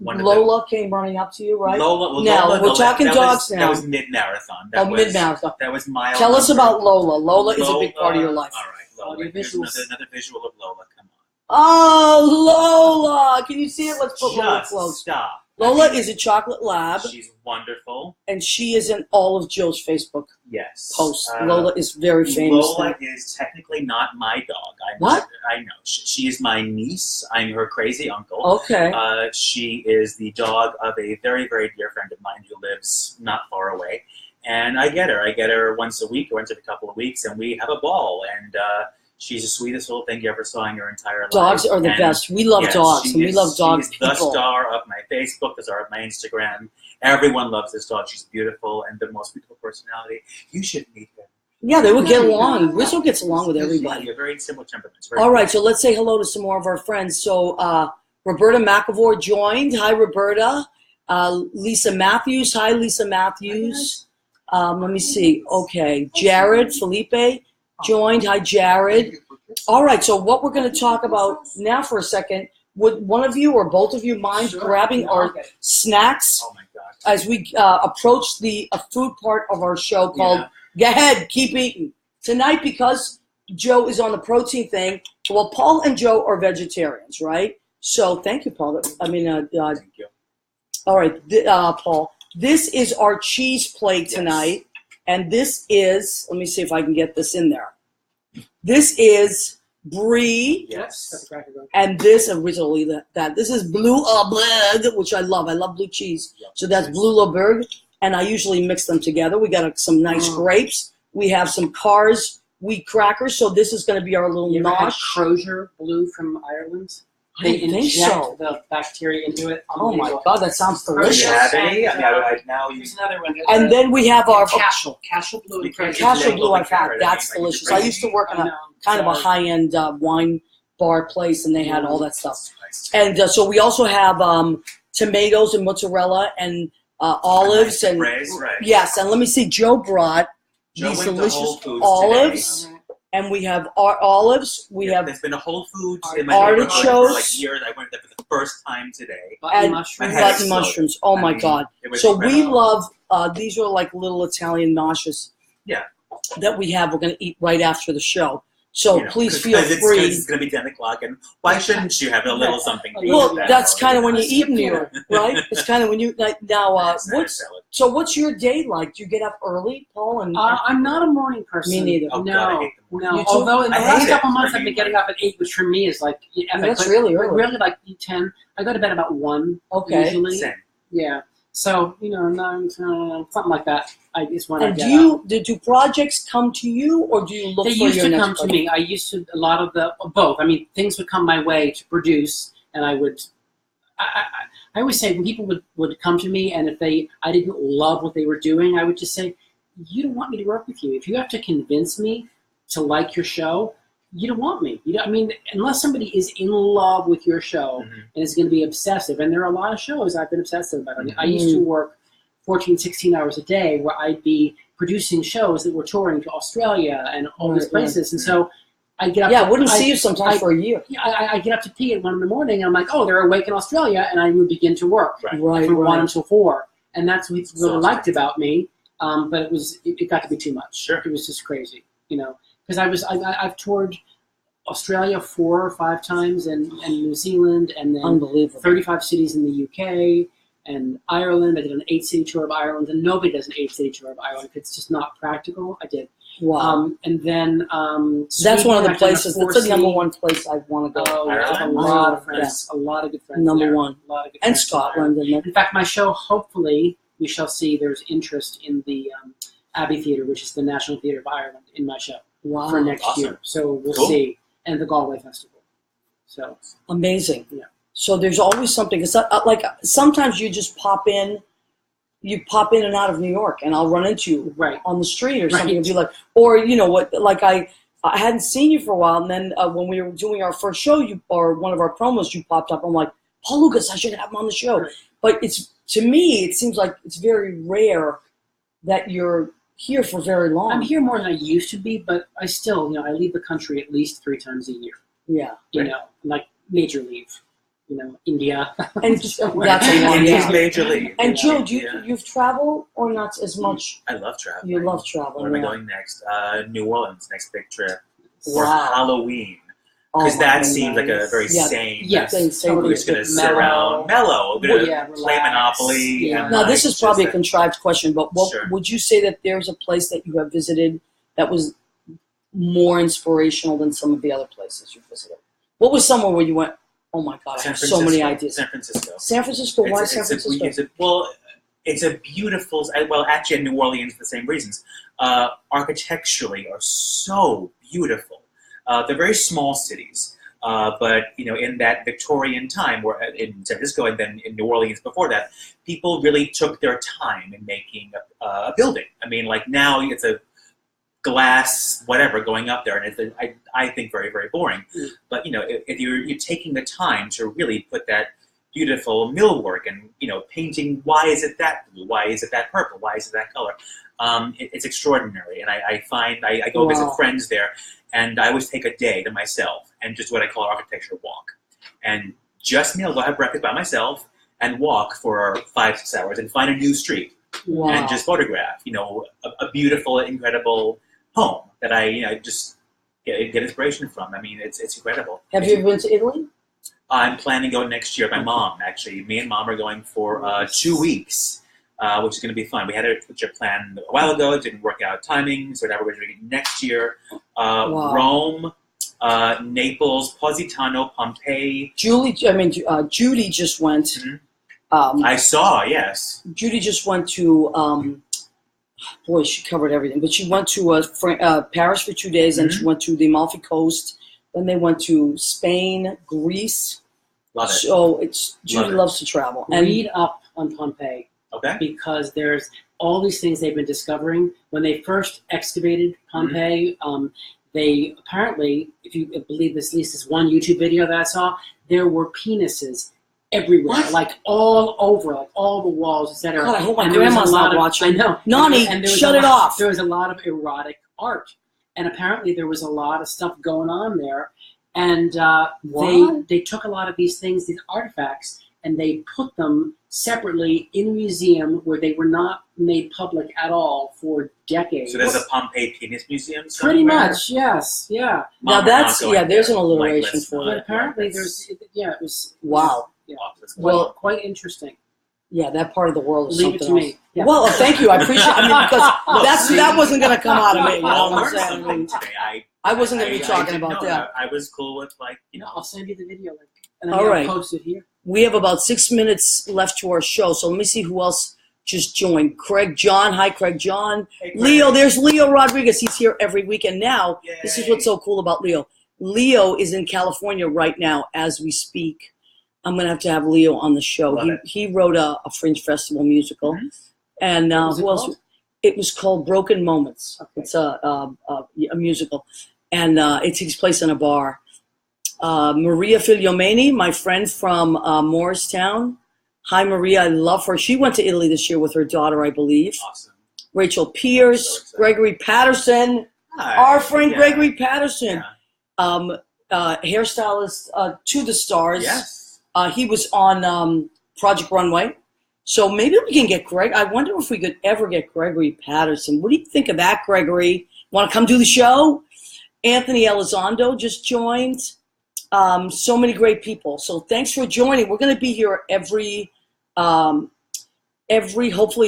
[SPEAKER 1] Lola came running up to you, right?
[SPEAKER 2] Lola,
[SPEAKER 1] we're talking dogs now.
[SPEAKER 2] That was mid-marathon.
[SPEAKER 1] Mid-marathon.
[SPEAKER 2] That was mile.
[SPEAKER 1] Tell us about Lola. Lola is a big part of your life.
[SPEAKER 2] All right, Lola. Here's another visual of Lola. Come on.
[SPEAKER 1] Oh, Lola! Can you see it? Let's put Lola close.
[SPEAKER 2] Stop.
[SPEAKER 1] Lola is a chocolate lab.
[SPEAKER 2] She's wonderful. And
[SPEAKER 1] she is in all of Joe's Facebook posts. Lola is very famous.
[SPEAKER 2] Lola is technically not my dog.
[SPEAKER 1] What?
[SPEAKER 2] I know. She is my niece. I'm her crazy uncle.
[SPEAKER 1] Okay.
[SPEAKER 2] She is the dog of a very, very dear friend of mine who lives not far away. And I get her. I get her once a week or once every couple of weeks, and we have a ball. And she's the sweetest little thing you ever saw in your entire life.
[SPEAKER 1] Dogs are the best. We love dogs, and we love dogs.
[SPEAKER 2] She's the star of my Facebook, the star of my Instagram. Everyone loves this dog. She's beautiful and the most beautiful personality. You should meet her.
[SPEAKER 1] Yeah, they would get along. Whistle gets along with everybody.
[SPEAKER 2] You're very similar temperaments.
[SPEAKER 1] All right, so let's say hello to some more of our friends. So Roberta McAvoy joined. Hi, Roberta. Lisa Matthews. Hi, Lisa Matthews. Let me see. Okay, Jared Felipe joined. Hi, Jared. All right, so what we're going to talk about now for a second, would one of you or both of you mind grabbing our snacks as we approach the food part of our show called Go Ahead, Keep Eating. Tonight, because Joe is on the protein thing, well, Paul and Joe are vegetarians, right? So thank you, Paul. I mean, thank you. All right, Paul. This is our cheese plate tonight. And this is, let me see if I can get this in there. This is brie.
[SPEAKER 2] Yes.
[SPEAKER 1] And this, originally, this is blue Auberg, which I love. I love blue cheese. So that's blue Auberg. And I usually mix them together. We got some nice grapes. We have some Cars wheat crackers. So this is going to be our little nosh.
[SPEAKER 3] Crozier blue from Ireland?
[SPEAKER 1] They inject
[SPEAKER 3] the bacteria into it.
[SPEAKER 1] Oh my God, that sounds delicious.
[SPEAKER 2] Do you have any? I now use
[SPEAKER 3] another one.
[SPEAKER 1] And then we have our
[SPEAKER 3] Cashel blue.
[SPEAKER 1] Cashel blue I've had. That's delicious. I used to work in a kind of a high-end wine bar place, and they had all that stuff. And so we also have tomatoes and mozzarella and olives and yes. And let me see, Joe brought these delicious olives. And we have our olives. We have.
[SPEAKER 2] There's been a Whole Foods in
[SPEAKER 1] my artichokes
[SPEAKER 2] for like years. I went there for the first time today.
[SPEAKER 1] Button mushrooms. Oh my God! So we love. These are like little Italian noshes.
[SPEAKER 2] Yeah.
[SPEAKER 1] That we have. We're going to eat right after the show. So please feel free.
[SPEAKER 2] It's going to be 10 o'clock, and why shouldn't you have a little something?
[SPEAKER 1] Well, that's kind of when you eat in New York, right? It's kind of when you now. What's your day like? Do you get up early, Paul? And
[SPEAKER 3] I'm not a morning person.
[SPEAKER 1] Me neither.
[SPEAKER 2] Oh,
[SPEAKER 3] No.
[SPEAKER 2] God, I hate the morning.
[SPEAKER 3] Although in the last couple months I've been getting up at 8, which for me is like
[SPEAKER 1] that's really early.
[SPEAKER 3] Really like 10. I go to bed about 1.
[SPEAKER 1] Okay.
[SPEAKER 3] Usually.
[SPEAKER 2] Same.
[SPEAKER 3] Yeah. So 9, something like that. Is when
[SPEAKER 1] and
[SPEAKER 3] I get
[SPEAKER 1] do projects come to you, or do you look?
[SPEAKER 3] They
[SPEAKER 1] for
[SPEAKER 3] used
[SPEAKER 1] your
[SPEAKER 3] to
[SPEAKER 1] next
[SPEAKER 3] come to me. I used to a lot of both. I mean, things would come my way to produce, and I would. I always say when people would come to me, and if I didn't love what they were doing, I would just say, "You don't want me to work with you. If you have to convince me to like your show, you don't want me. I mean, unless somebody is in love with your show and is going to be obsessive, and there are a lot of shows I've been obsessive about. I mean, I used to work 14, 16 hours a day where I'd be producing shows that were touring to Australia and all these places. And so I get up.
[SPEAKER 1] Yeah, I wouldn't see you sometimes for a year.
[SPEAKER 3] I get up to pee at 1 a.m. and I'm like, oh, they're awake in Australia, and I would begin to work from 1 until 4. And that's what they really liked about me. But it got to be too much.
[SPEAKER 2] Sure.
[SPEAKER 3] It was just crazy, because I've toured Australia 4 or 5 times and New Zealand, and then
[SPEAKER 1] Unbelievable.
[SPEAKER 3] 35 cities in the UK and Ireland. I did an 8-city tour of Ireland, and nobody does an 8-city tour of Ireland. It's just not practical. I did.
[SPEAKER 1] Wow.
[SPEAKER 3] And then
[SPEAKER 1] that's
[SPEAKER 3] Sweden,
[SPEAKER 1] one of the
[SPEAKER 3] I've done a
[SPEAKER 1] places. That's the number one place I want to go.
[SPEAKER 3] Oh, I have a lot of friends. A lot of good friends.
[SPEAKER 1] Number
[SPEAKER 3] there.
[SPEAKER 1] one.
[SPEAKER 3] A lot of good
[SPEAKER 1] And
[SPEAKER 3] friends
[SPEAKER 1] Scotland.
[SPEAKER 3] there. In fact, my show, hopefully, we shall see there's interest in the Abbey Theatre, which is the National Theatre of Ireland, in my show for next year. So we'll see. And the Galway Festival. So
[SPEAKER 1] amazing.
[SPEAKER 3] Yeah.
[SPEAKER 1] So there's always something. It's like sometimes you just pop in. You pop in and out of New York, and I'll run into you on the street or something, and be like, or like I hadn't seen you for a while, and then when we were doing our first show, or one of our promos, you popped up. I'm like, Paul Lucas, I should have him on the show. Right. But to me, it seems like it's very rare that you're here for very long.
[SPEAKER 3] I'm here more than I used to be, but I still, I leave the country at least 3 times a year.
[SPEAKER 1] Yeah.
[SPEAKER 3] Like major leave. India.
[SPEAKER 1] And that's a long
[SPEAKER 2] major leave.
[SPEAKER 1] And Joe, you've traveled or not as much?
[SPEAKER 2] I love traveling.
[SPEAKER 1] You love traveling.
[SPEAKER 2] Where am I going next? New Orleans, next big trip.
[SPEAKER 1] Wow.
[SPEAKER 2] For Halloween. Because that seems like a very sane.
[SPEAKER 3] Yes.
[SPEAKER 2] We're just going to sit around, mellow. We're going to play Monopoly.
[SPEAKER 1] Yeah. Now, this is probably a contrived question, but would you say that there's a place that you have visited that was more inspirational than some of the other places you visited? What was somewhere where you went, oh my God, I have so many ideas?
[SPEAKER 2] San Francisco.
[SPEAKER 1] San Francisco? Why San Francisco?
[SPEAKER 2] It's a beautiful, actually in New Orleans for the same reasons. Architecturally are so beautiful. They're very small cities, but in that Victorian time, where in San Francisco and then in New Orleans before that, people really took their time in making a building. I mean, like now it's a glass whatever going up there, and it's I think very, very boring. But if you're taking the time to really put that beautiful millwork and painting, why is it that blue? Why is it that purple? Why is it that color? It's extraordinary, and I find I go visit friends there, and I always take a day to myself and just what I call an architecture walk, and just I'll go have breakfast by myself and walk for 5-6 hours and find a new street and just photograph a beautiful, incredible home that I just get inspiration from. I mean, it's incredible.
[SPEAKER 1] Have you ever been to Italy?
[SPEAKER 2] I'm planning to go next year with my mom, actually. Me and Mom are going for 2 weeks, which is going to be fun. We had a trip planned a while ago. It didn't work out timing, so we're doing it next year. Rome, Naples, Positano, Pompeii.
[SPEAKER 1] Judy just went.
[SPEAKER 2] Mm-hmm. I saw, yes.
[SPEAKER 1] Judy just went to, boy, she covered everything. But she went to Paris for 2 days, and she went to the Amalfi Coast. Then they went to Spain, Greece.
[SPEAKER 2] Love it.
[SPEAKER 1] So Judy loves to travel.
[SPEAKER 3] And read up on Pompeii.
[SPEAKER 2] Okay.
[SPEAKER 3] Because there's all these things they've been discovering. When they first excavated Pompeii, they apparently, if you believe this, at least this one YouTube video that I saw, there were penises everywhere, like all over, like all the walls, etc.
[SPEAKER 1] God, I hope my grandma's not watching.
[SPEAKER 3] I know.
[SPEAKER 1] Nani, shut it off.
[SPEAKER 3] There was a lot of erotic art. And apparently there was a lot of stuff going on there. And they took a lot of these things, these artifacts, and they put them separately in a museum where they were not made public at all for decades.
[SPEAKER 2] So there's a Pompeii Penis Museum somewhere?
[SPEAKER 3] Pretty much, yes, yeah.
[SPEAKER 1] Now there's an alliteration for it.
[SPEAKER 3] But apparently it was...
[SPEAKER 1] Wow.
[SPEAKER 3] Yeah,
[SPEAKER 1] well,
[SPEAKER 3] quite interesting.
[SPEAKER 1] Yeah, that part of the world is
[SPEAKER 3] Leave
[SPEAKER 1] something
[SPEAKER 3] it to me.
[SPEAKER 1] else.
[SPEAKER 3] Yeah.
[SPEAKER 1] Well, thank you. I appreciate it. I mean, because that wasn't going to come out of me. You know what I'm saying? I wasn't going to be talking about that.
[SPEAKER 2] I was cool with
[SPEAKER 3] I'll send you the video link. And then
[SPEAKER 1] I'll
[SPEAKER 3] post it here.
[SPEAKER 1] We have about 6 minutes left to our show, so let me see who else just joined. Craig John. Hi, Craig John.
[SPEAKER 2] Hey, Craig.
[SPEAKER 1] Leo. There's Leo Rodriguez. He's here every week. And now, this is what's so cool about Leo. Leo is in California right now as we speak. I'm going to have Leo on the show. He wrote a Fringe Festival musical. Mm-hmm. And who else? It was called Broken Moments. Okay. It's a musical. And it takes place in a bar. Maria Figliomeni, my friend from Morristown, Hi, Maria. I love her. She went to Italy this year with her daughter, I believe.
[SPEAKER 2] Awesome.
[SPEAKER 1] Rachel Pierce,
[SPEAKER 2] So
[SPEAKER 1] Gregory Patterson,
[SPEAKER 2] Hi.
[SPEAKER 1] our friend
[SPEAKER 2] Yeah.
[SPEAKER 1] Gregory Patterson,
[SPEAKER 2] Yeah.
[SPEAKER 1] hairstylist to the stars.
[SPEAKER 2] Yes.
[SPEAKER 1] He was on Project Runway. So maybe we can get Greg. I wonder if we could ever get Gregory Patterson. What do you think of that, Gregory? Want to come do the show? Anthony Elizondo just joined. So many great people. So thanks for joining. We're going to be here hopefully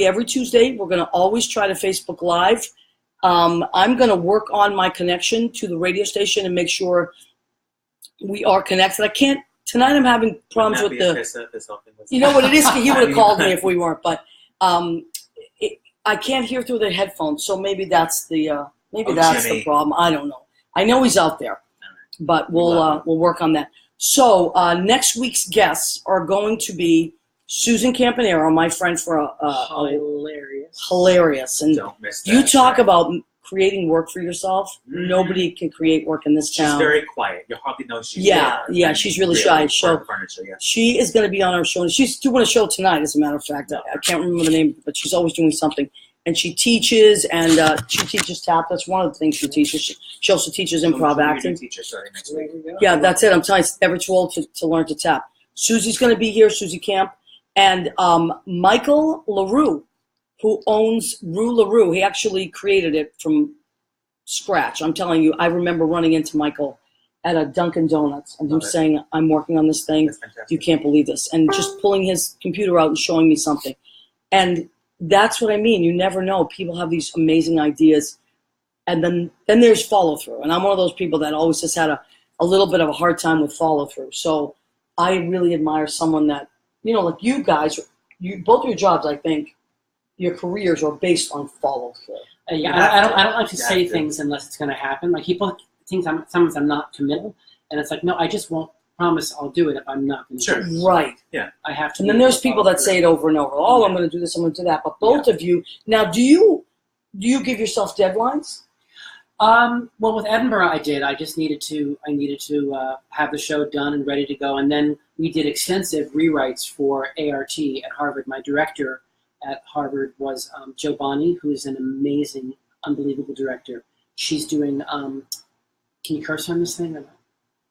[SPEAKER 1] every Tuesday. We're going to always try to Facebook Live. I'm going to work on my connection to the radio station and make sure we are connected. Tonight I'm having problems with you know what it is? He would have called me if we weren't, but I can't hear through the headphones, so maybe that's the problem. I don't know. I know he's out there, but we'll work on that. So next week's guests are going to be Susan Campanero, my friend for hilarious. And
[SPEAKER 2] don't miss that.
[SPEAKER 1] You talk about creating work for yourself. Mm-hmm. Nobody can create work in this town.
[SPEAKER 2] She's very quiet. You hardly know she's
[SPEAKER 1] there. Yeah, she's really shy. So
[SPEAKER 2] furniture, yeah.
[SPEAKER 1] She is going to be on our show. And she's doing a show tonight, as a matter of fact. I can't remember the name, but she's always doing something. And she teaches, and she teaches tap. That's one of the things she teaches. She also teaches improv acting.
[SPEAKER 2] Next week.
[SPEAKER 1] Yeah, that's it. I'm telling you, it's never too old to learn to tap. Susie's going to be here, Susie Camp. And Michael LaRue, who owns Rue LaRue, he actually created it from scratch. I'm telling you, I remember running into Michael at a Dunkin' Donuts and him saying, I'm working on this thing. You can't believe this. And just pulling his computer out and showing me something. And that's what I mean. You never know. People have these amazing ideas. And then there's follow through. And I'm one of those people that always just had a little bit of a hard time with follow through. So I really admire someone that, like you guys, both your jobs, I think, your careers are based on follow through.
[SPEAKER 3] I don't like to say things unless it's going to happen. Like people think sometimes I'm not committal, and it's like, no, I just won't promise I'll do it if I'm not going to do it.
[SPEAKER 1] Right.
[SPEAKER 2] Yeah.
[SPEAKER 3] I have to.
[SPEAKER 1] And then there's people that say it over and over. Oh, I'm going to do this. I'm going to do that. But both of you now, do you give yourself deadlines?
[SPEAKER 3] Well, with Edinburgh, I did. I just needed to. I needed to have the show done and ready to go, and then we did extensive rewrites for ART at Harvard. My director at Harvard was Jo Bonney, who is an amazing, unbelievable director. She's doing. Can you curse on this thing?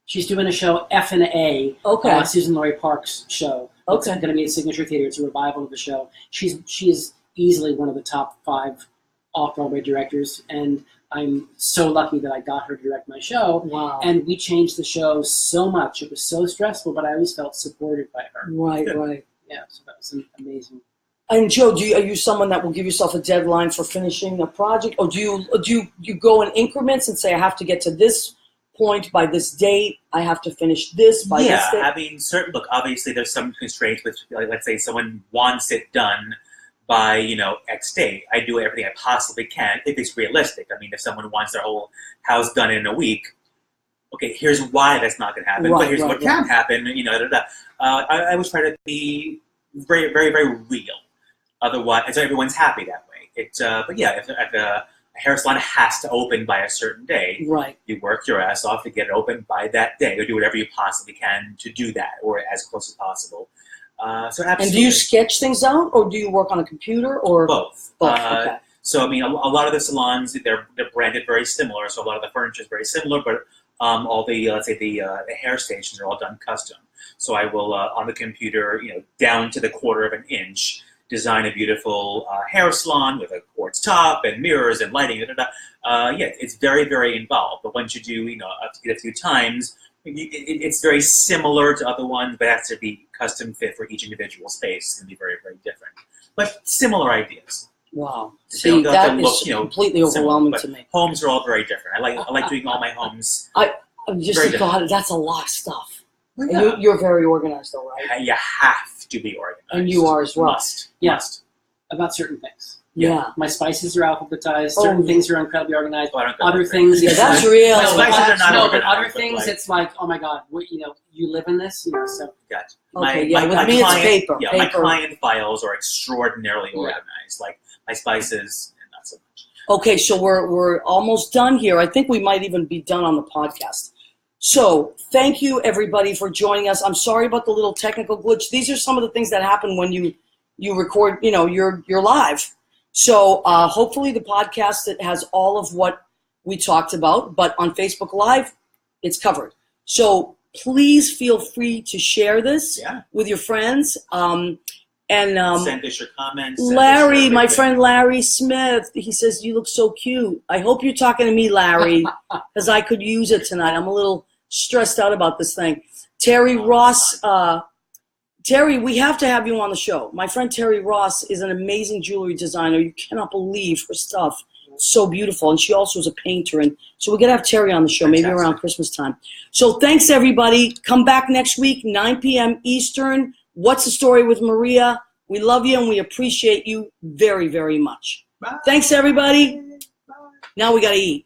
[SPEAKER 3] She's doing a show F&A.
[SPEAKER 1] Okay.
[SPEAKER 3] Susan Laurie Park's show.
[SPEAKER 1] Okay.
[SPEAKER 3] It's going to be at Signature Theater. It's a revival of the show. She is easily one of the top 5 off-Broadway directors, and I'm so lucky that I got her to direct my show.
[SPEAKER 1] Wow.
[SPEAKER 3] And we changed the show so much. It was so stressful, but I always felt supported by her.
[SPEAKER 1] Right.
[SPEAKER 3] Yeah, so that was amazing.
[SPEAKER 1] And Joe, are you someone that will give yourself a deadline for finishing a project? Or do you go in increments and say, I have to get to this point by this date, I have to finish this by this date?
[SPEAKER 2] Yeah, I mean, look, obviously there's some constraints with, let's say someone wants it done by, X date. I do everything I possibly can if it's realistic. I mean, if someone wants their whole house done in a week, okay, here's why that's not going to happen, but here's what can happen, I always try to be very, very, very real. Otherwise, so everyone's happy that way. But yeah, if a hair salon has to open by a certain day,
[SPEAKER 1] right,
[SPEAKER 2] you work your ass off to get it open by that day, or do whatever you possibly can to do that, or as close as possible. So absolutely.
[SPEAKER 1] And do you sketch things out, or do you work on a computer, or
[SPEAKER 2] both?
[SPEAKER 1] Okay.
[SPEAKER 2] So I mean, a lot of the salons they're branded very similar, so a lot of the furniture is very similar, but all the let's say the hair stations are all done custom. So I will on the computer, down to the quarter of an inch, design a beautiful hair salon with a quartz top and mirrors and lighting. Yeah, it's very, very involved. But once you do, a few times, it's very similar to other ones, but it has to be custom fit for each individual space. It's going to be very, very different. But similar ideas.
[SPEAKER 1] Wow. See, that is completely overwhelming to me.
[SPEAKER 2] Homes are all very different. I like doing all my homes.
[SPEAKER 1] I'm just God, that's a lot of stuff.
[SPEAKER 2] Well,
[SPEAKER 1] yeah. And you're very organized, though, right?
[SPEAKER 2] You have to be organized.
[SPEAKER 1] And you are as well.
[SPEAKER 2] Must.
[SPEAKER 3] About certain things.
[SPEAKER 1] Yeah.
[SPEAKER 3] My spices are alphabetized. Certain things are incredibly organized.
[SPEAKER 2] Other
[SPEAKER 3] things,
[SPEAKER 1] that's real.
[SPEAKER 2] My spices are not
[SPEAKER 3] no,
[SPEAKER 2] organized.
[SPEAKER 3] But other things, it's like, oh my God, you live in this, so.
[SPEAKER 2] Gotcha.
[SPEAKER 1] With me, it's paper.
[SPEAKER 2] Yeah, my client files are extraordinarily organized. Like my spices, not so much.
[SPEAKER 1] Okay, so we're almost done here. I think we might even be done on the podcast. So thank you everybody for joining us. I'm sorry about the little technical glitch. These are some of the things that happen when you record, you're live. So hopefully the podcast that has all of what we talked about, but on Facebook Live, it's covered. So please feel free to share this with your friends. And
[SPEAKER 2] send us your comments.
[SPEAKER 1] Larry, my friend Larry Smith, he says, you look so cute. I hope you're talking to me, Larry, because I could use it tonight. I'm a little stressed out about this thing. Terry Ross, Terry, we have to have you on the show. My friend Terry Ross is an amazing jewelry designer. You cannot believe her stuff. It's so beautiful. And she also is a painter. And so we're going to have Terry on the show, maybe around Christmas time. So thanks, everybody. Come back next week, 9 p.m. Eastern. What's the Story with Maria? We love you and we appreciate you very, very much. Bye. Thanks, everybody. Bye. Now we got to eat.